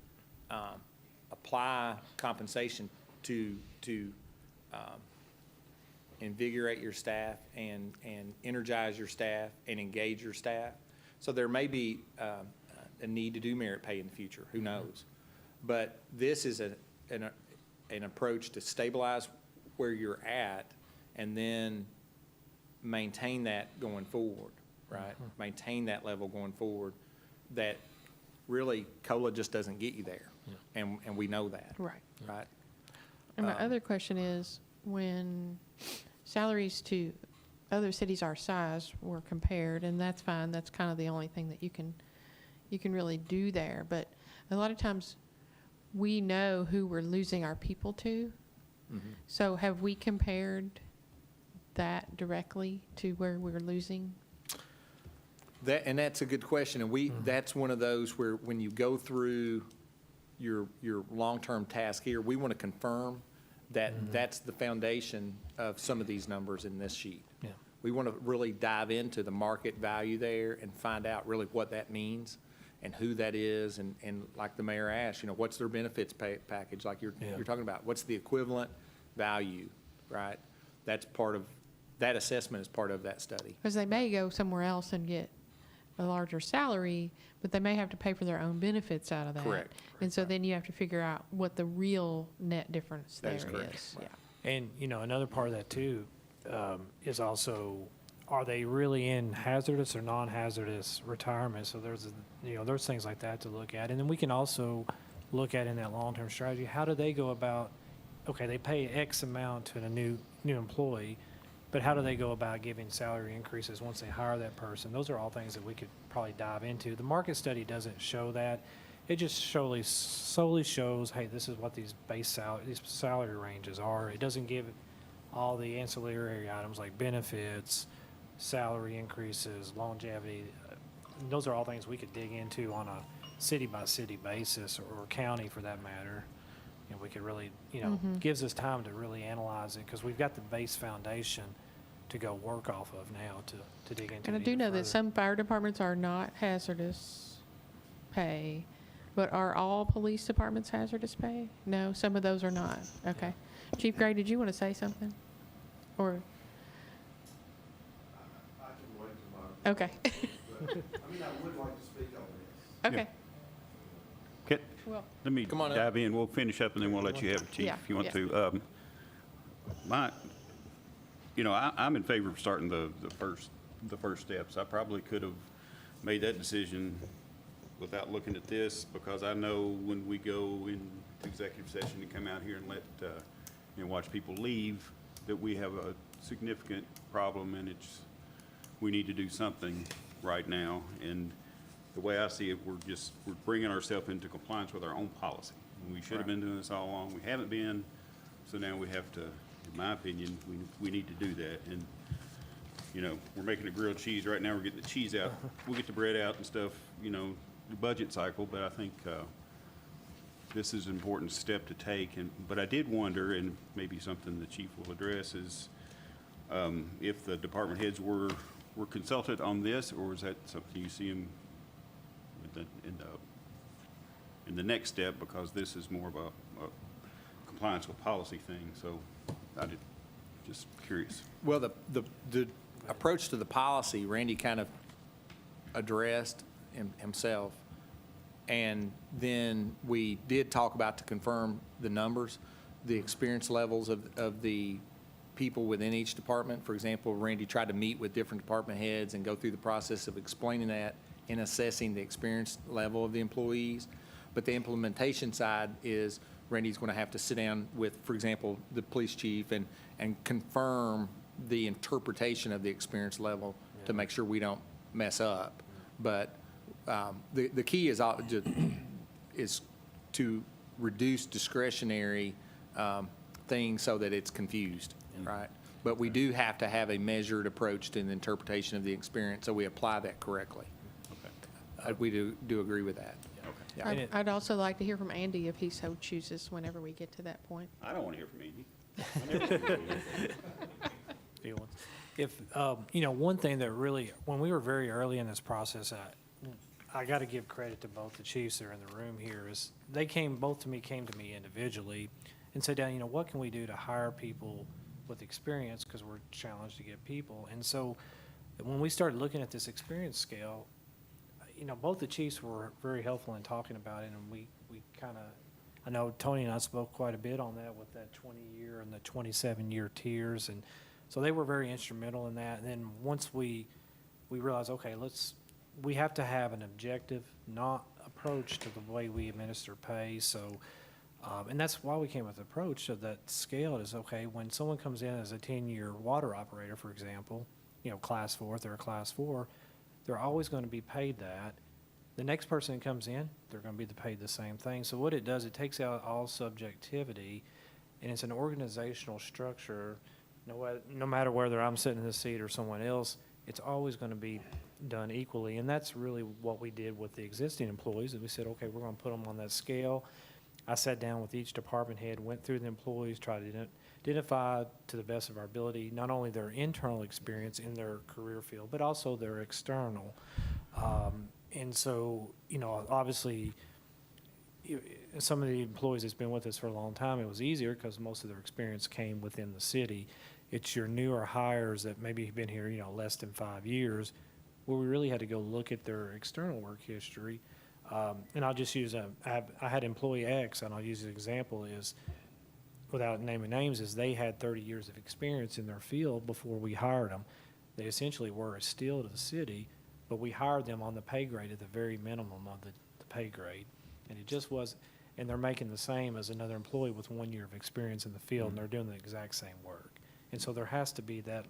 apply compensation to invigorate your staff and energize your staff and engage your staff. So there may be a need to do merit pay in the future. Who knows? But this is an approach to stabilize where you're at and then maintain that going forward, right? Maintain that level going forward. That really COLA just doesn't get you there, and we know that. Right. Right. And my other question is, when salaries to other cities our size were compared, and that's fine, that's kind of the only thing that you can really do there. But a lot of times we know who we're losing our people to. Mm-hmm. So have we compared that directly to where we're losing? And that's a good question, and that's one of those where when you go through your long-term task here, we want to confirm that that's the foundation of some of these numbers in this sheet. Yeah. We want to really dive into the market value there and find out really what that means and who that is, and like the mayor asked, what's their benefits package, like you're talking about? What's the equivalent value, right? That assessment is part of that study. Because they may go somewhere else and get a larger salary, but they may have to pay for their own benefits out of that. Correct. And so then you have to figure out what the real net difference That there is correct. is. Yeah. And, another part of that too, is also, are they really in hazardous or non-hazardous retirement? So there's things like that to look at. And then we can also look at in that long-term strategy, how do they go about, okay, they pay X amount to a new employee, but how do they go about giving salary increases once they hire that person? Those are all things that we could probably dive into. The market study doesn't show that. It just solely shows, hey, this is what these salary ranges are. It doesn't give all the ancillary items like benefits, salary increases, longevity. Those are all things we could dig into on a city-by-city basis, or county for that matter. We could really, gives us time to really analyze it, because we've got the base foundation to go work off of now to dig into. And I it do even know that further. some fire departments are not hazardous pay, but are all police departments hazardous pay? No, some of those are not. Okay. Chief Gray, did you want to say something? Or, I can wait till my, okay, but, I mean, I would like to speak on this. okay. Okay, Well, let me Come on up. dive in. We'll finish up and then we'll let you have it, Chief, Yeah, if you want yeah. to. I'm in favor of starting the first steps. I probably could have made that decision without looking at this, because I know when we go into executive session and come out here and watch people leave, that we have a significant problem, and we need to do something right now. And the way I see it, we're bringing ourselves into compliance with our own policy. And we should have been doing this all along. We haven't been, so now we have to, in my opinion, we need to do that. And, we're making a grilled cheese right now. We're getting the cheese out. We'll get the bread out and stuff, the budget cycle, but I think this is an important step to take. But I did wonder, and maybe something the chief will address, is if the department heads were consulted on this, or is that something you see them in the next step, because this is more of a compliance with policy thing. So just curious. Well, the approach to the policy, Randy kind of addressed himself. And then we did talk about, to confirm the numbers, the experience levels of the people within each department. For example, Randy tried to meet with different department heads and go through the process of explaining that and assessing the experience level of the employees. But the implementation side is Randy's going to have to sit down with, for example, the police chief and confirm the interpretation of the experience level to make sure we don't mess up. But the key is to reduce discretionary things so that it's confused, right? But we do have to have a measured approach to the interpretation of the experience, so we apply that correctly. We do agree with that. Yeah. And I'd also like to hear from Andy if he so chooses whenever we get to that point. I don't want to hear from Andy. I never want to hear from Andy. feelings. If, one thing that really, when we were very early in this process, I got to give credit to both the chiefs that are in the room here, is they came to me individually and said, down, what can we do to hire people with experience, because we're challenged to get people. And so when we started looking at this experience scale, both the chiefs were very helpful in talking about it, and we kind of, I know Tony and I spoke quite a bit on that with that 20-year and the 27-year tiers, and so they were very instrumental in that. And then once we realized, okay, we have to have an objective, not approach to the way we administer pay. So, and that's why we came with the approach of that scale is, okay, when someone comes in as a 10-year water operator, for example, class 4, if they're a class 4, they're always going to be paid that. The next person that comes in, they're going to be paid the same thing. So what it does, it takes out all subjectivity, and it's an organizational structure. No matter whether I'm sitting in the seat or someone else, it's always going to be done equally. And that's really what we did with the existing employees, is we said, okay, we're going to put them on that scale. I sat down with each department head, went through the employees, tried to identify to the best of our ability, not only their internal experience in their career field, but also their external. And so, you know, obviously, some of the employees that's been with us for a long time, it was easier because most of their experience came within the city. It's your newer hires that maybe have been here, you know, less than 5 years, where we really had to go look at their external work history. And I'll just use I had employee X, and I'll use an example is, without naming names, is they had 30 years of experience in their field before we hired them. They essentially were a steal to the city, but we hired them on the pay grade at the very minimum of the pay grade. And it just was, and they're making the same as another employee with 1 year of experience in the field, and they're doing the exact same work. And so there has to be that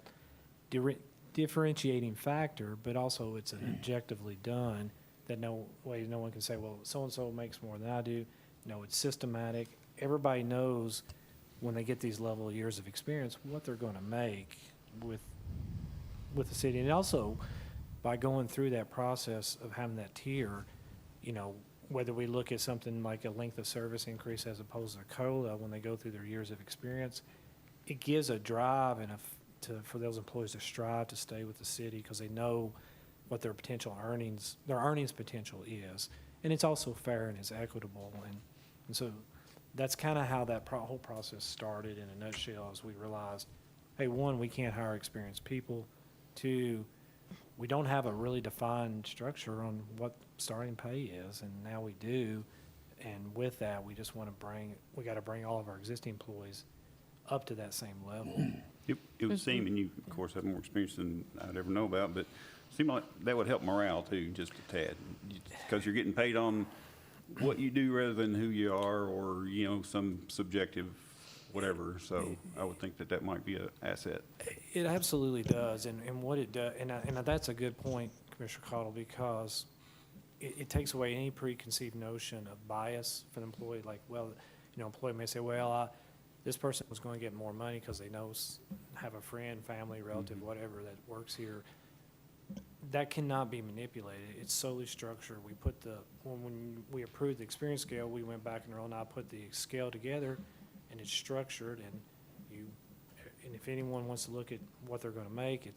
differentiating factor, but also it's an objectively done, that no one can say, well, so-and-so makes more than I do. No, it's systematic. Everybody knows when they get these level of years of experience, what they're going to make with the city. And also, by going through that process of having that tier, you know, whether we look at something like a length of service increase as opposed to COLA when they go through their years of experience, it gives a drive and for those employees to strive to stay with the city because they know what their earnings potential is. And it's also fair and it's equitable. And so that's kind of how that whole process started in a nutshell, as we realized, hey, one, we can't hire experienced people. Two, we don't have a really defined structure on what starting pay is, and now we do. And with that, we just want to we got to bring all of our existing employees up to that same level. It would seem, and you, of course, have more experience than I'd ever know about, but it seemed like that would help morale too, just a tad. Because you're getting paid on what you do rather than who you are or, you know, some subjective whatever. So I would think that might be an asset. It absolutely does, and what it does, and that's a good point, Commissioner Cottle, because it takes away any preconceived notion of bias for the employee. Like, well, you know, employee may say, well, this person was going to get more money because they have a friend, family, relative, whatever that works here. That cannot be manipulated. It's solely structured. We put when we approved the experience scale, we went back and Earl and I put the scale together, and it's structured, and if anyone wants to look at what they're going to make,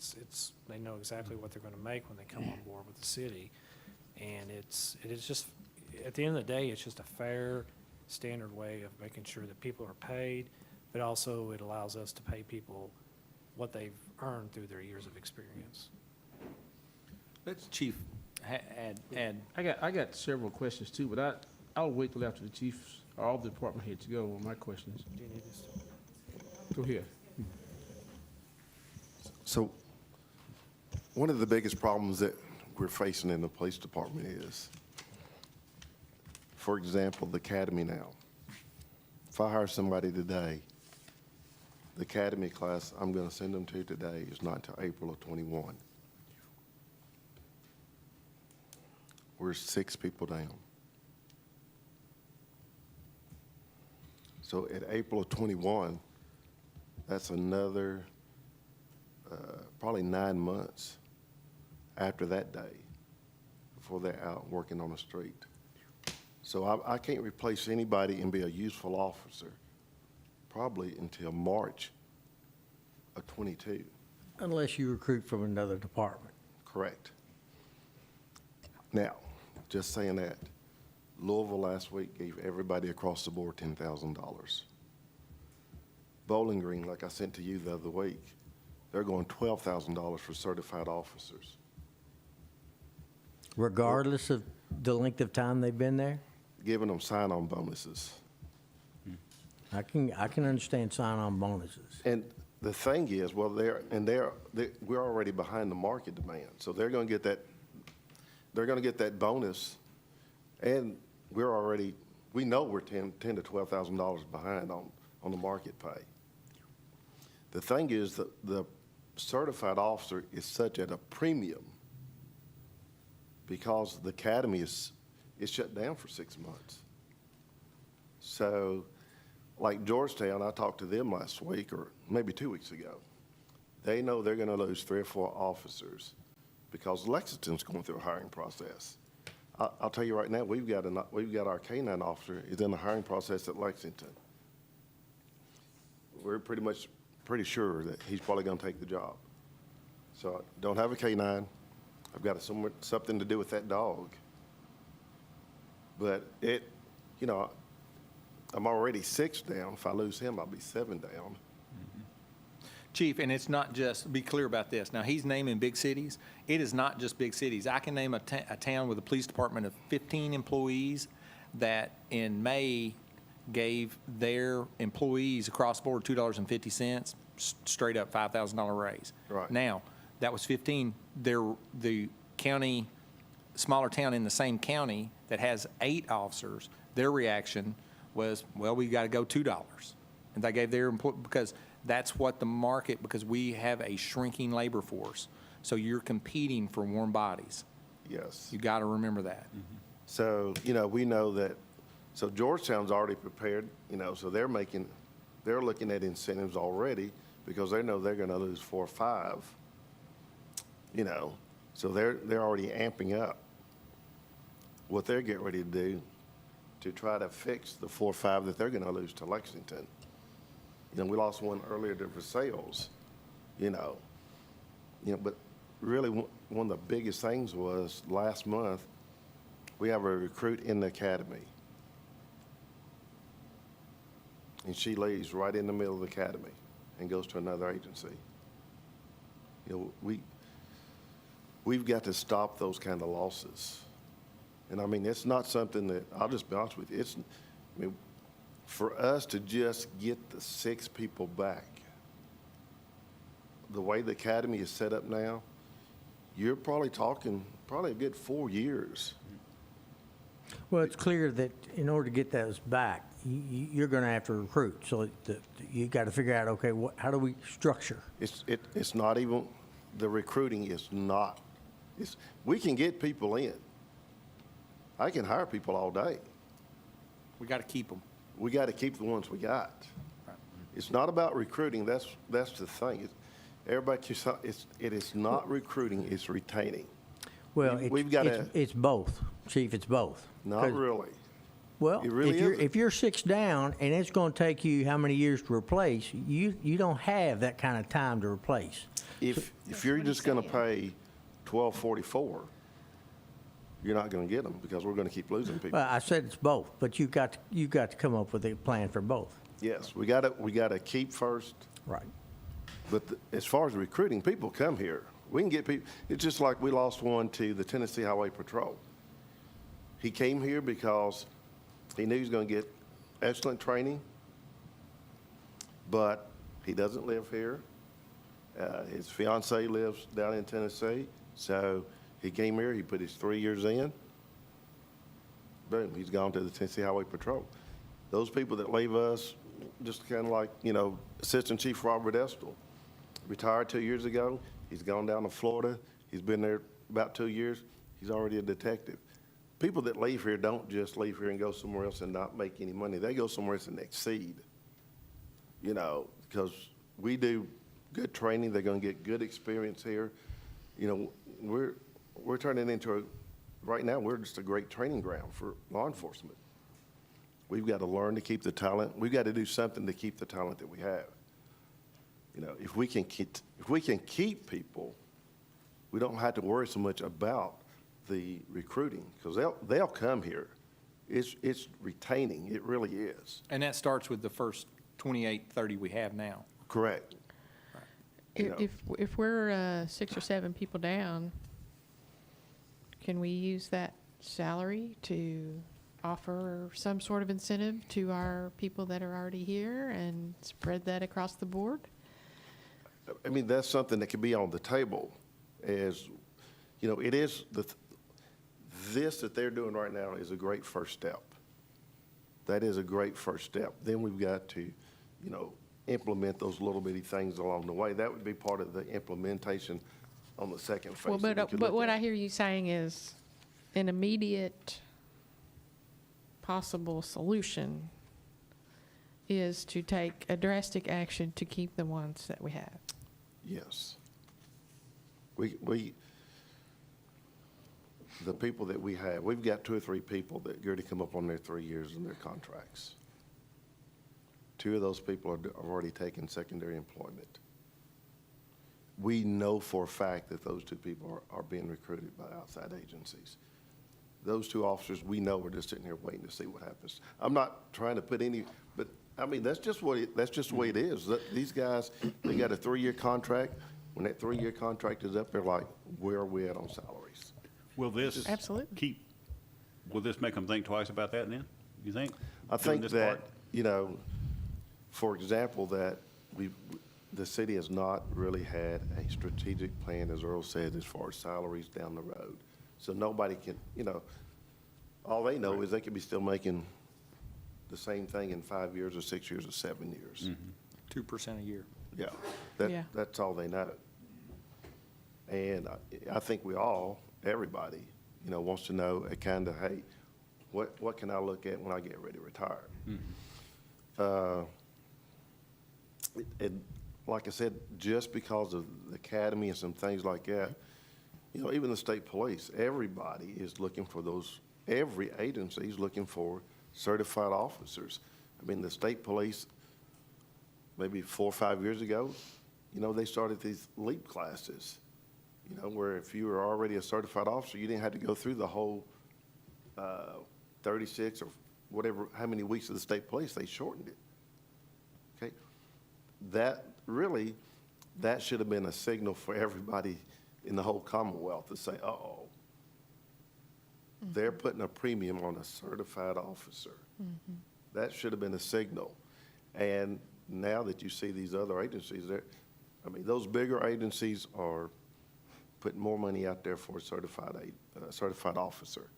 they know exactly what they're going to make when they come on board with the city. And it is just, at the end of the day, it's just a fair, standard way of making sure that people are paid, but also it allows us to pay people what they've earned through their years of experience. Let's, Chief, add. I got several questions too, but I'll wait till after the chiefs or all the department heads go on my questions. Do you need this? Go ahead. So, one of the biggest problems that we're facing in the police department is, for example, the academy now. If I hire somebody today, the academy class I'm going to send them to today is not until April of '21. We're 6 people down. So at April of '21, that's another probably 9 months after that day before they're out working on the street. So I can't replace anybody and be a useful officer probably until March of '22. Unless you recruit from another department. Correct. Now, just saying that, Louisville last week gave everybody across the board $10,000. Bowling Green, like I sent to you the other week, they're going $12,000 for certified officers. Regardless of the length of time they've been there? Giving them sign-on bonuses. I can understand sign-on bonuses. And the thing is, well, we're already behind the market demand, so they're going to get that bonus, and we know we're $10,000 to $12,000 behind on the market pay. The thing is that the certified officer is such at a premium because the academy is shut down for 6 months. So, like Georgetown, I talked to them last week or maybe 2 weeks ago. They know they're going to lose 3 or 4 officers because Lexington's going through a hiring process. I'll tell you right now, we've got our K-9 officer is in the hiring process at Lexington. We're pretty sure that he's probably going to take the job. So I don't have a K-9. I've got something to do with that dog. But I'm already 6 down. If I lose him, I'll be 7 down. Chief, and it's not just, be clear about this. Now, he's naming big cities. It is not just big cities. I can name a town with a police department of 15 employees that in May gave their employees across the board $2.50, straight up $5,000 raise. Right. Now, that was 15. The county, smaller town in the same county that has 8 officers, their reaction was, well, we got to go $2. And they gave their employee, because that's what the market, because we have a shrinking labor force. So you're competing for warm bodies. Yes. You got to remember that. So, we know that, so Georgetown's already prepared, so they're looking at incentives already because they know they're going to lose 4 or 5, so they're already amping up what they're getting ready to do to try to fix the 4 or 5 that they're going to lose to Lexington. We lost one earlier to Versailles, but really one of the biggest things was last month, we have a recruit in the academy. And she leaves right in the middle of the academy and goes to another agency. We've got to stop those kind of losses. And I mean, it's not something that, I'll just be honest with you, for us to just get the 6 people back, the way the academy is set up now, you're probably talking a good 4 years. Well, it's clear that in order to get those back, you're going to have to recruit. So you got to figure out, okay, how do we structure? It's not even, the recruiting is not, we can get people in. I can hire people all day. We got to keep them. We got to keep the ones we got. It's not about recruiting. That's the thing. It is not recruiting. It's retaining. Well, We've gotta- it's both, Chief. It's both. Not 'Cause- really. Well, It really isn't. if you're 6 down and it's going to take you how many years to replace, you don't have that kind of time to replace. If you're just going to pay $12.44, you're not going to get them because we're going to keep losing people. Well, I said it's both, but you got to come up with a plan for both. Yes, we got to keep first. Right. But as far as recruiting, people come here. We can get people. It's just like we lost one to the Tennessee Highway Patrol. He came here because he knew he was going to get excellent training, but he doesn't live here. His fiancee lives down in Tennessee, so he came here. He put his 3 years in. Boom, he's gone to the Tennessee Highway Patrol. Those people that leave us, just kind of like, Assistant Chief Robert Estel, retired 2 years ago. He's gone down to Florida. He's been there about 2 years. He's already a detective. People that leave here don't just leave here and go somewhere else and not make any money. They go somewhere else and exceed, because we do good training. They're going to get good experience here. We're turning into right now, we're just a great training ground for law enforcement. We've got to learn to keep the talent. We've got to do something to keep the talent that we have. If we can keep people, we don't have to worry so much about the recruiting because they'll come here. It's retaining. It really is. And that starts with the first 28, 30 we have now. Correct. If we're 6 or 7 people down, can we use that salary to offer some sort of incentive to our people that are already here and spread that across the board? I mean, that's something that could be on the table as, it is, this that they're doing right now is a great first step. That is a great first step. Then we've got to, implement those little bitty things along the way. That would be part of the implementation on the second phase. Well, that we could but look what at. I hear you saying is an immediate possible solution is to take a drastic action to keep the ones that we have. Yes. We the people that we have, we've got 2 or 3 people that already come up on their 3 years in their contracts. 2 of those people are already taking secondary employment. We know for a fact that those 2 people are being recruited by outside agencies. Those 2 officers, we know, are just sitting here waiting to see what happens. I'm not trying to put any, but, I mean, that's just the way it is. These guys, they got a 3-year contract. When that 3-year contract is up, they're like, where are we at on salaries? Will this? Absolutely. Will this make them think twice about that then, you think? I Doing think this that, part? you know, for example, that the city has not really had a strategic plan, as Earl said, as far as salaries down the road. So nobody can, you know, all they know is they could be still making the same thing in 5 years or 6 years or 7 years. 2% a year. Yeah, Yeah. that's all they know. And I think we all, everybody, you know, wants to know a kind of, hey, what can I look at when I get ready to retire? And like I said, just because of the academy and some things like that, you know, even the state police, everybody is looking for those, every agency is looking for certified officers. I mean, the state police, maybe 4 or 5 years ago, you know, they started these LEAP classes, you know, where if you were already a certified officer, you didn't have to go through the whole 36 or whatever, how many weeks of the state police, they shortened it. Okay? That really, that should have been a signal for everybody in the whole Commonwealth to say, uh-oh, they're putting a premium on a certified officer. That should have been a signal. And now that you see these other agencies, I mean, those bigger agencies are putting more money out there for a certified officer.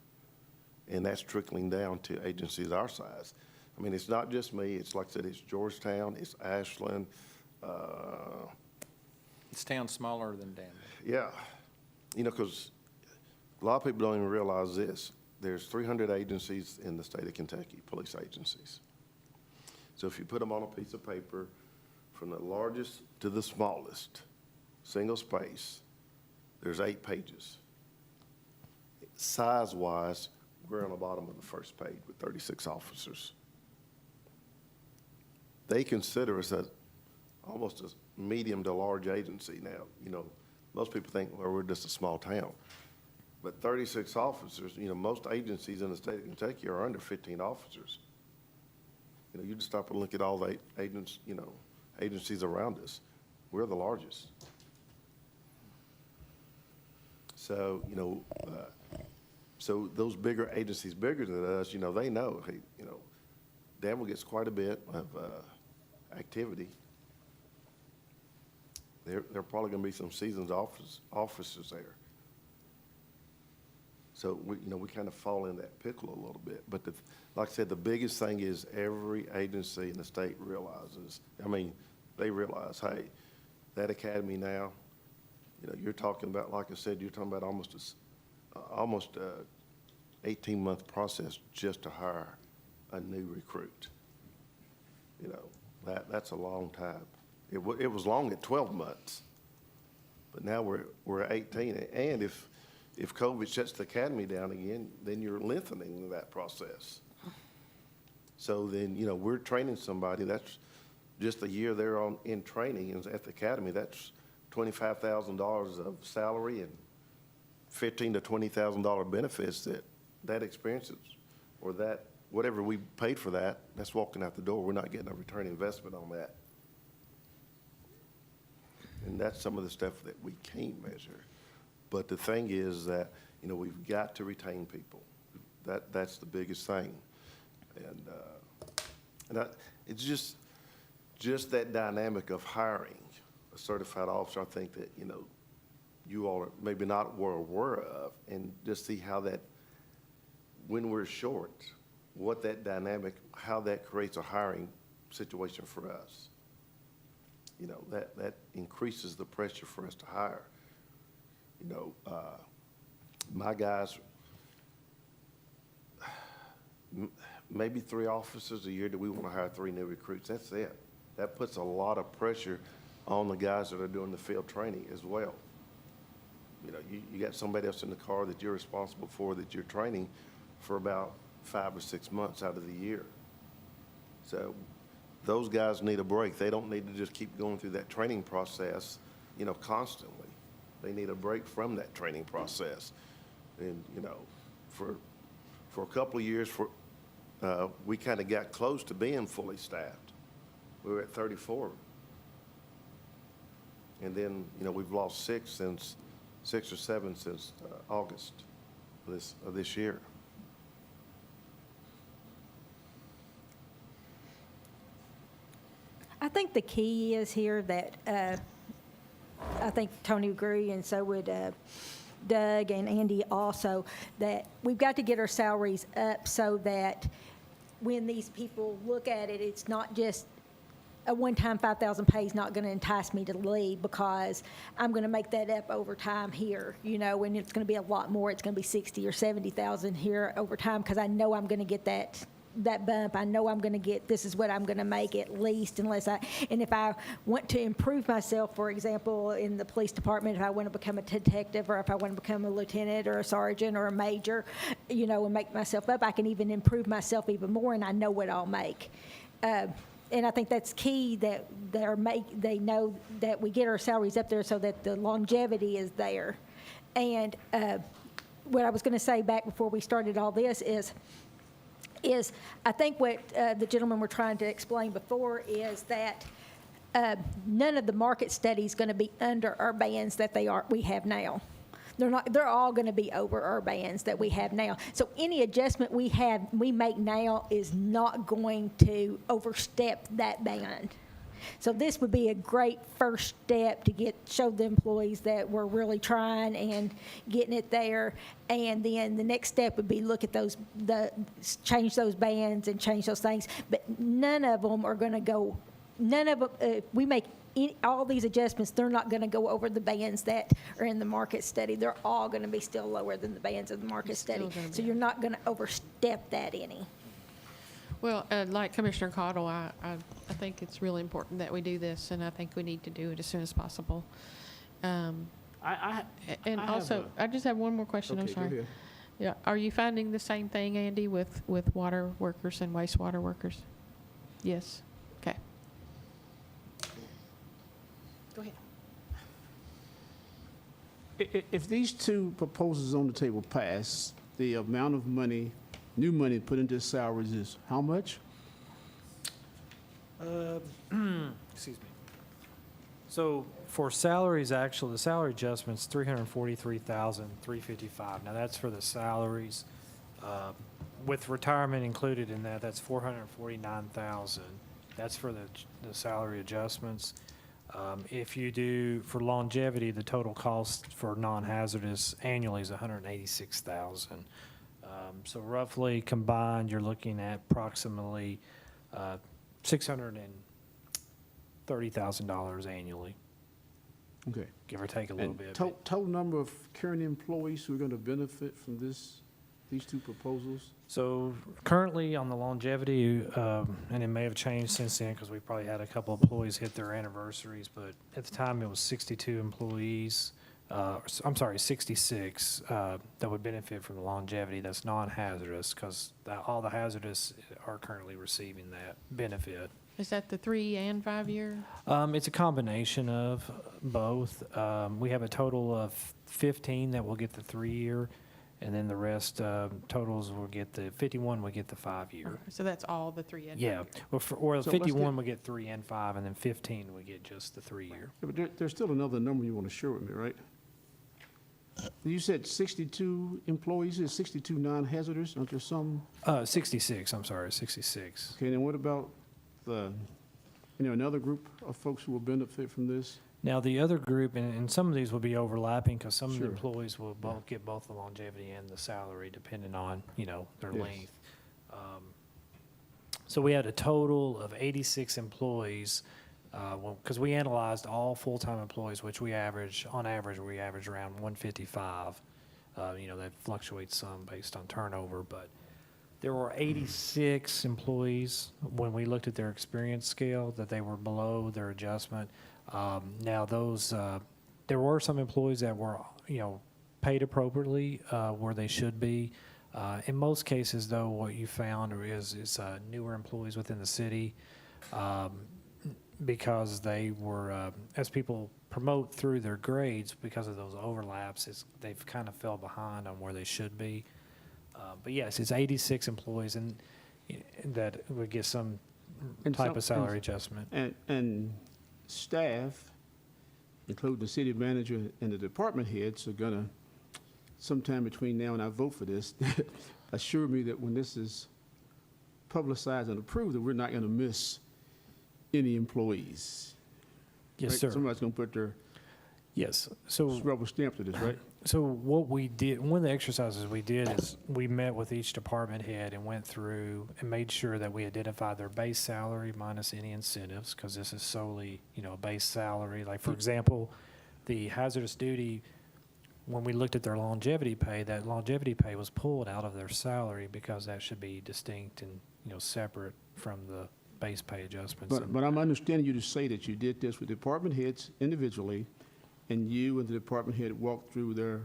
And that's trickling down to agencies our size. I mean, it's not just me. It's like I said, it's Georgetown, it's Ashland. It's towns smaller than Danville. Yeah, you know, because a lot of people don't even realize this. There's 300 agencies in the state of Kentucky, police agencies. So if you put them on a piece of paper, from the largest to the smallest, single space, there's 8 pages. Size-wise, we're on the bottom of the first page with 36 officers. They consider us almost a medium to large agency now. You know, most people think, well, we're just a small town. But 36 officers, you know, most agencies in the state of Kentucky are under 15 officers. You know, you just stop and look at all the agencies around us. We're the largest. So, you know, so those bigger agencies, bigger than us, you know, they know, hey, you know, Danville gets quite a bit of activity. There are probably going to be some seasoned officers there. So we kind of fall in that pickle a little bit. But like I said, the biggest thing is every agency in the state realizes. I mean, they realize, hey, that academy now, you know, you're talking about, like I said, you're talking about almost a 18-month process just to hire a new recruit. You know, that's a long time. It was long at 12 months, but now we're at 18. And if COVID shuts the academy down again, then you're lengthening that process. So then, you know, we're training somebody, that's just a year they're in training at the academy, that's $25,000 of salary and $15,000 to $20,000 benefits that experiences, or that, whatever we paid for that's walking out the door. We're not getting a return investment on that. And that's some of the stuff that we can't measure. But the thing is that, you know, we've got to retain people. That's the biggest thing. And it's just that dynamic of hiring a certified officer. I think that, you know, you all are maybe not were aware of, and just see how that, when we're short, what that dynamic, how that creates a hiring situation for us. You know, that increases the pressure for us to hire. You know, my guys, maybe 3 officers a year that we want to hire 3 new recruits. That's it. That puts a lot of pressure on the guys that are doing the field training as well. You know, you got somebody else in the car that you're responsible for, that you're training for about 5 or 6 months out of the year. So those guys need a break. They don't need to just keep going through that training process, you know, constantly. They need a break from that training process. And, you know, for a couple of years, we kind of got close to being fully staffed. We were at 34. And then, you know, we've lost 6 or 7 since August of this year. I think the key is here that, I think Tony agree, and so would Doug and Andy also, that we've got to get our salaries up so that when these people look at it, it's not just a one-time 5,000 pay is not going to entice me to leave, because I'm going to make that up over time here, you know, and it's going to be a lot more. It's going to be 60 or 70,000 here over time, because I know I'm going to get that bump. I know I'm going to get, this is what I'm going to make at least, and if I want to improve myself, for example, in the police department, if I want to become a detective, or if I want to become a lieutenant or a sergeant or a major, you know, and make myself up, I can even improve myself even more, and I know what I'll make. And I think that's key, that they know that we get our salaries up there so that the longevity is there. And what I was going to say back before we started all this is I think what the gentlemen were trying to explain before is that none of the market study is going to be under our bands that we have now. They're all going to be over our bands that we have now. So any adjustment we make now is not going to overstep that band. So this would be a great first step to show the employees that we're really trying and getting it there. And then the next step would be look at change those bands and change those things. But none of them are going to go, we make all these adjustments, they're not going to go over the bands that are in the market study. They're all going to be still lower than the bands of the market study. So you're not going to overstep that any. Well, like Commissioner Cottle, I think it's really important that we do this, and I think we need to do it as soon as possible. And I also, I just have one more question, I'm Okay, go sorry. ahead. Yeah, are you finding the same thing, Andy, with water workers and wastewater workers? Yes, okay. Go ahead. If these two proposals on the table pass, the amount of money, new money put into salaries is how much? Excuse me. So for salaries, actually, the salary adjustment's $343,355. Now that's for the salaries. With retirement included in that, that's $449,000. That's for the salary adjustments. If you do, for longevity, the total cost for non-hazardous annually is $186,000. So roughly combined, you're looking at approximately $630,000 annually, Okay. give or take a little And bit. total number of current employees who are going to benefit from these two proposals? So currently on the longevity, and it may have changed since then because we probably had a couple of employees hit their anniversaries, but at the time it was 62 employees, 66 that would benefit from the longevity that's non-hazardous, because all the hazardous are currently receiving that benefit. Is that the 3 and 5 year? It's a combination of both. We have a total of 15 that will get the 3-year, and then the rest totals will get 51 will get the 5-year. So that's all the 3 and 5 Yeah, year. or So let's 51 would get 3 and 5, and then 15 would get just the 3-year. Yeah, but there's still another number you want to share with me, right? You said 62 employees, is 62 non-hazardous, aren't there some? 66, I'm sorry, 66. Okay, then what about another group of folks who will benefit from this? Now, the other group, and some of these will be overlapping, because some of the Sure. employees will get both the longevity and the salary, depending on, their Yes. length. So we had a total of 86 employees, because we analyzed all full-time employees, which we average around 155. That fluctuates some based on turnover, but there were 86 employees when we looked at their experience scale that they were below their adjustment. Now those there were some employees that were, paid appropriately, where they should be. In most cases, though, what you found is newer employees within the city, because they were, as people promote through their grades, because of those overlaps, they've kind of fell behind on where they should be. But yes, it's 86 employees, and that would get some And type some- of salary adjustment. And staff, including the city manager and the department heads, are gonna, sometime between now and I vote for this, assure me that when this is publicized and approved, that we're not gonna miss any employees. Yes, right? sir. Somebody's gonna put their Yes. So rubber stamp to this, right? So what we did, one of the exercises we did is we met with each department head and went through and made sure that we identified their base salary minus any incentives, because this is solely, a base salary. Like, for example, the hazardous duty, when we looked at their longevity pay, that longevity pay was pulled out of their salary because that should be distinct and, separate from the base pay adjustments. But I'm understanding you to say that you did this with department heads individually, and you and the department head walked through their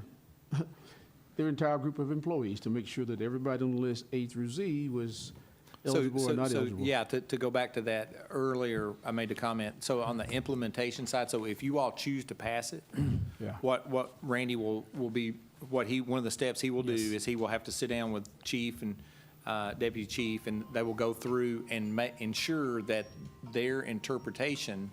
entire group of employees to make sure that everybody on the list A through Z was eligible or not eligible. Yeah, to go back to that, earlier, I made the comment, so on the implementation side, so if you all choose to pass it, Yeah. what Randy will be, one of the steps he will do is he will have to sit down with chief and deputy chief, and they will go through and ensure that their interpretation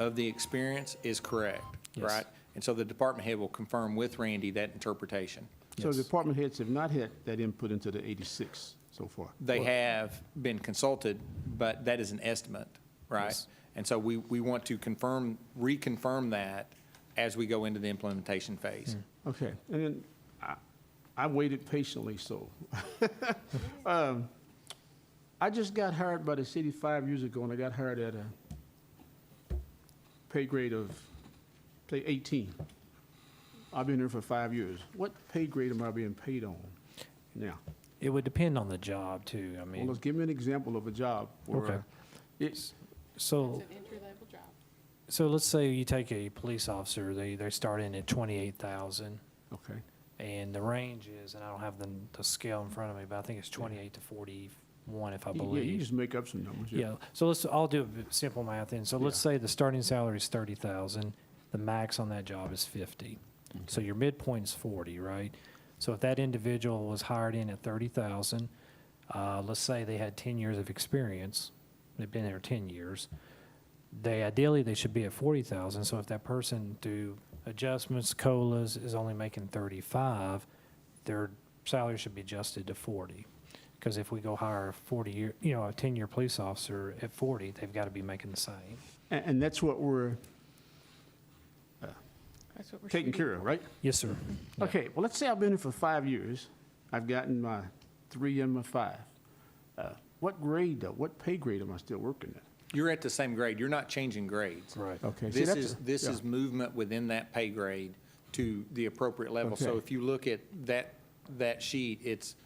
of the experience is correct, Yes. right? And so the department head will confirm with Randy that interpretation. So the department heads have not had that input into the 86 so far? They have been consulted, but that is an estimate, right? Yes. And so we want to reconfirm that as we go into the implementation phase. Okay, and then I waited patiently, so. I just got hired by the city 5 years ago, and I got hired at a pay grade of, say, 18. I've been here for 5 years. What pay grade am I being paid on now? It would depend on the job, too. I Well, mean, let's give me an example of a job where Okay. it's, so. It's an entry-level job. So let's say you take a police officer, they start in at 28,000, okay, and the range is, and I don't have the scale in front of me, but I think it's 28 to 41, if I yeah, you believe. just make up some numbers. Yeah, so I'll do a bit simple math then. So let's say the starting salary is 30,000, the max on that job is 50. So your midpoint is 40, right? So if that individual was hired in at 30,000, let's say they had 10 years of experience, they've been there 10 years, ideally they should be at 40,000. So if that person through adjustments, COLAs is only making 35, their salary should be adjusted to 40. Because if we go hire a 40-year, a 10-year police officer at 40, they've got to be making the same. And that's what we're That's what we're taking shooting care of, right? Yes, sir. Yeah. Okay, well, let's say I've been here for 5 years. I've gotten my 3 and my 5. What grade, though? What pay grade am I still working at? You're at the same grade. You're not changing grades. Right. Okay. see, This that's is, a- this yeah. is movement within that pay grade to the appropriate level. So Okay. if you look at that sheet, it's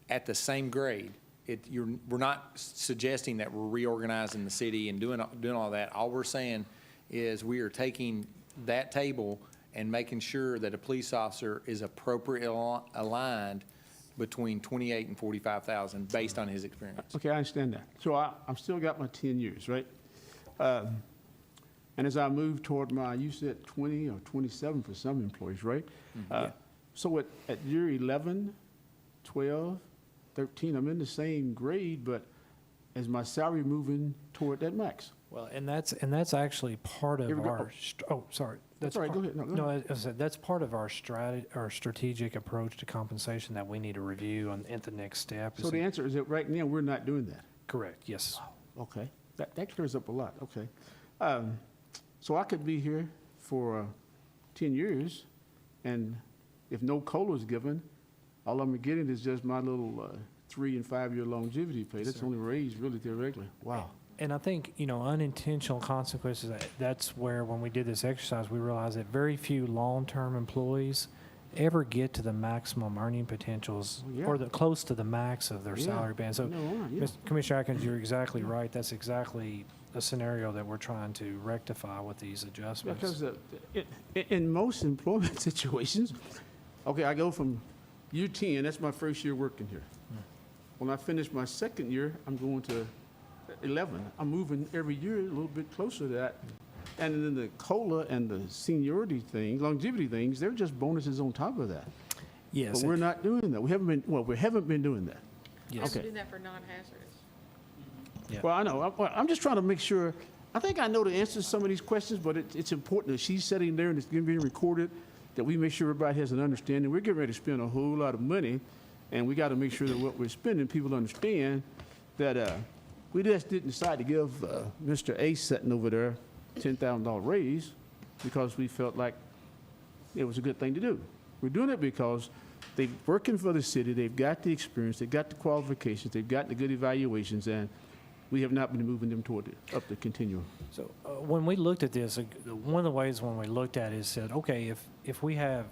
at the same grade. We're not suggesting that we're reorganizing the city and doing all that. All we're saying is we are taking that table and making sure that a police officer is appropriately aligned between 28 and 45,000 based on his experience. Okay, I understand that. So I've still got my 10 years, right? And as I move toward you said 20 or 27 for some employees, right? So at year 11, 12, 13, I'm in the same grade, but is my salary moving toward that max? Well, and that's actually part of Here we go. our, sorry. That's all right, part- go ahead. No, go No, I said, that's part of our strategic approach to compensation that we need to review at the next step. So the answer is that right now, we're not doing that. Correct, yes. Okay, that clears up a lot, okay. So I could be here for 10 years, and if no COLA is given, all I'm getting is just my little 3 and 5 year longevity pay. That's only raised really theoretically. Wow. And I think, unintentional consequences, that's where, when we did this exercise, we realized that very few long-term employees ever get to the maximum earning potentials Yeah. or close to the max of their Yeah. salary band. So, No, yeah. Commissioner Atkins, you're exactly right. That's exactly a scenario that we're trying to rectify with these adjustments. Because in most employment situations, okay, I go from year 10, that's my first year working here. When I finish my second year, I'm going to 11. I'm moving every year a little bit closer to that. And then the COLA and the seniority thing, longevity things, they're just bonuses on top of that. Yes. But we're not doing that. We haven't been doing that. Yes. Okay. Do that for non-hazardous. Yeah. Well, I know. I'm just trying to make sure. I think I know the answers to some of these questions, but it's important that she's sitting there and it's being recorded, that we make sure everybody has an understanding. We're getting ready to spend a whole lot of money, and we got to make sure that what we're spending, people understand that we just didn't decide to give Mr. A sitting over there $10,000 raise because we felt like it was a good thing to do. We're doing it because they're working for the city, they've got the experience, they've got the qualifications, they've got the good evaluations, and we have not been moving them up the continuum. So when we looked at this, one of the ways when we looked at it is said, okay, if we have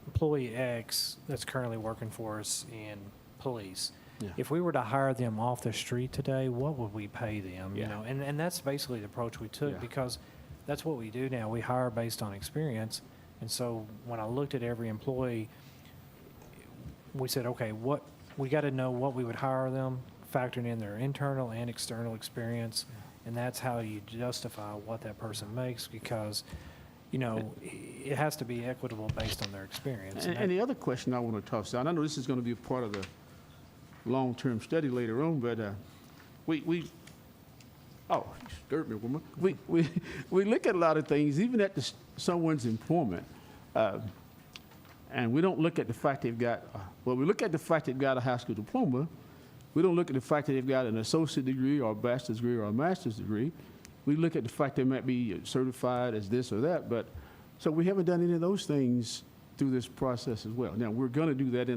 employee X that's currently working for us in police, Yeah. if we were to hire them off the street today, what would we pay them? You Yeah. know, and that's basically the approach we took Yeah. because that's what we do now. We hire based on experience. And so when I looked at every employee, we said, okay, we got to know what we would hire them, factoring in their internal and external experience. And that's how you justify what that person makes because, you know, it has to be equitable based on their experience. And the other question I want to toss out, I know this is going to be a part of the long-term study later on, but oh, you stirred me, woman. We look at a lot of things, even at someone's employment, and we don't look at the fact they've got, we look at the fact they've got a high school diploma. We don't look at the fact that they've got an associate degree or a bachelor's degree or a master's degree. We look at the fact they might be certified as this or that, but, so we haven't done any of those things through this process as well. Now, we're going to do that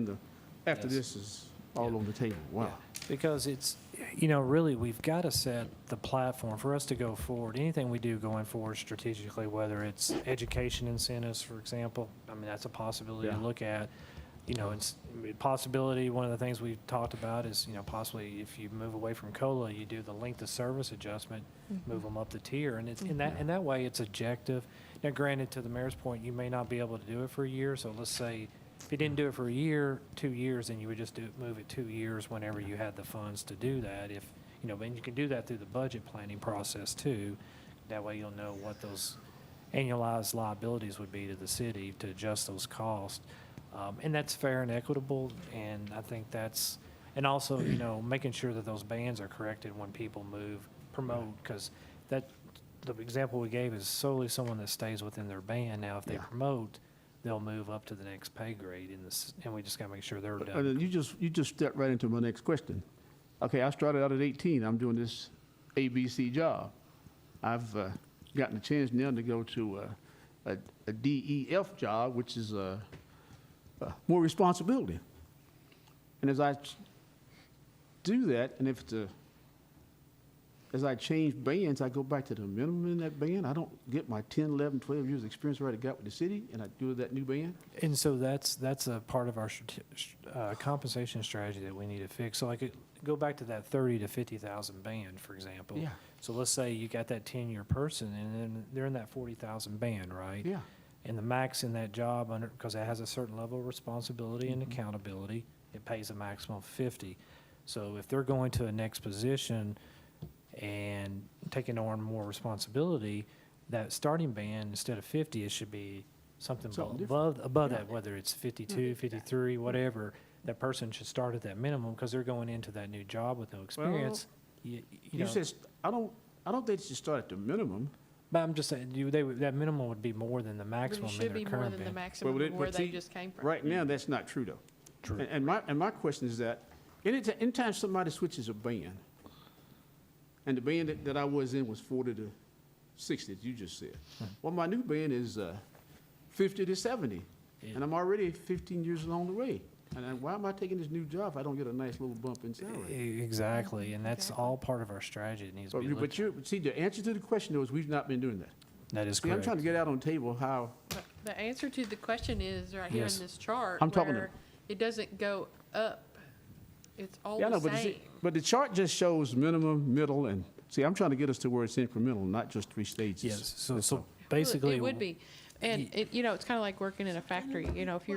after Yes. this is all on the table. Wow. Because it's, you know, really, we've got to set the platform for us to go forward. Anything we do going forward strategically, whether it's education incentives, for example, I mean, that's a possibility to Yeah. look at. You know, it's possibility, one of the things we've talked about is, you know, possibly if you move away from COLA, you do the length of service adjustment, move them up the tier, and it's in that way, it's objective. Now, granted, to the mayor's point, you may not be able to do it for a year, so let's say if you didn't do it for a year, 2 years, then you would just move it 2 years whenever you had the funds to do that. If, you know, and you can do that through the budget planning process too. That way you'll know what those annualized liabilities would be to the city to adjust those costs. And that's fair and equitable, and I think that's, and also, you know, making sure that those bands are corrected when people promote, because the example we gave is solely someone that stays within their band. Now, if they Yeah. promote, they'll move up to the next pay grade and we just gotta make sure they're And done. then you just stepped right into my next question. Okay, I started out at 18. I'm doing this ABC job. I've gotten a chance now to go to a DEF job, which is more responsibility. And as I do that, and as I change bands, I go back to the minimum in that band. I don't get my 10, 11, 12 years of experience I already got with the city, and I do that new band. And so that's a part of our compensation strategy that we need to fix. So like, go back to that 30 to 50,000 band, for example. Yeah. So let's say you got that 10-year person, and then they're in that 40,000 band, right? Yeah. And the max in that job, because it has a certain level of responsibility and accountability, it pays a maximum of 50. So if they're going to a next position and taking on more responsibility, that starting band, instead of 50, it should be something Something above that, whether it's 52, 53, whatever. That person should start at that minimum because they're going into that new job with no experience. You know, said, I don't think they should start at the minimum. but I'm just saying, that minimum would be more than the But maximum it in should their be more current than the band. maximum of where they just came from. Right now, that's not true, though. True. And my question is that, anytime somebody switches a band, and the band that I was in was 40 to 60, as you just said. Well, my new band is 50 to 70, and I'm already 15 years along the way. And why am I taking this new job if I don't get a nice little bump in salary? Exactly, and that's all part of our strategy that needs to be looked at. But see, the answer to the question, though, is we've not been doing that. That is See, I'm correct. trying to get out on the table how, But the answer to the question is right here Yes. in this chart, I'm talking to- where it doesn't go up. It's all yeah, I know, the but, same. but the chart just shows minimum, middle, and See, I'm trying to get us to where it's incremental, not just 3 stages. Yes, so, That's so all. basically. It would be. And it, you know, it's kind of like working in a factory. You know, if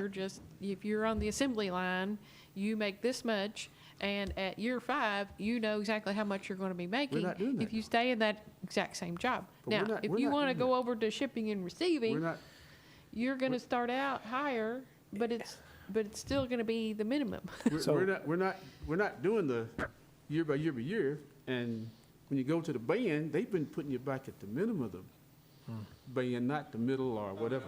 you're on the assembly line, you make this much, and at year 5, you know exactly how much you're going to be making. not doing that if you stay in that exact same job. But Now, we're if not you want to doing go that. over to shipping and We're receiving, not, you're going to start out higher, but it's still going to be the minimum. So- we're not doing the year by year by year. And when you go to the band, they've been putting you back at the minimum of the band, not the middle or whatever.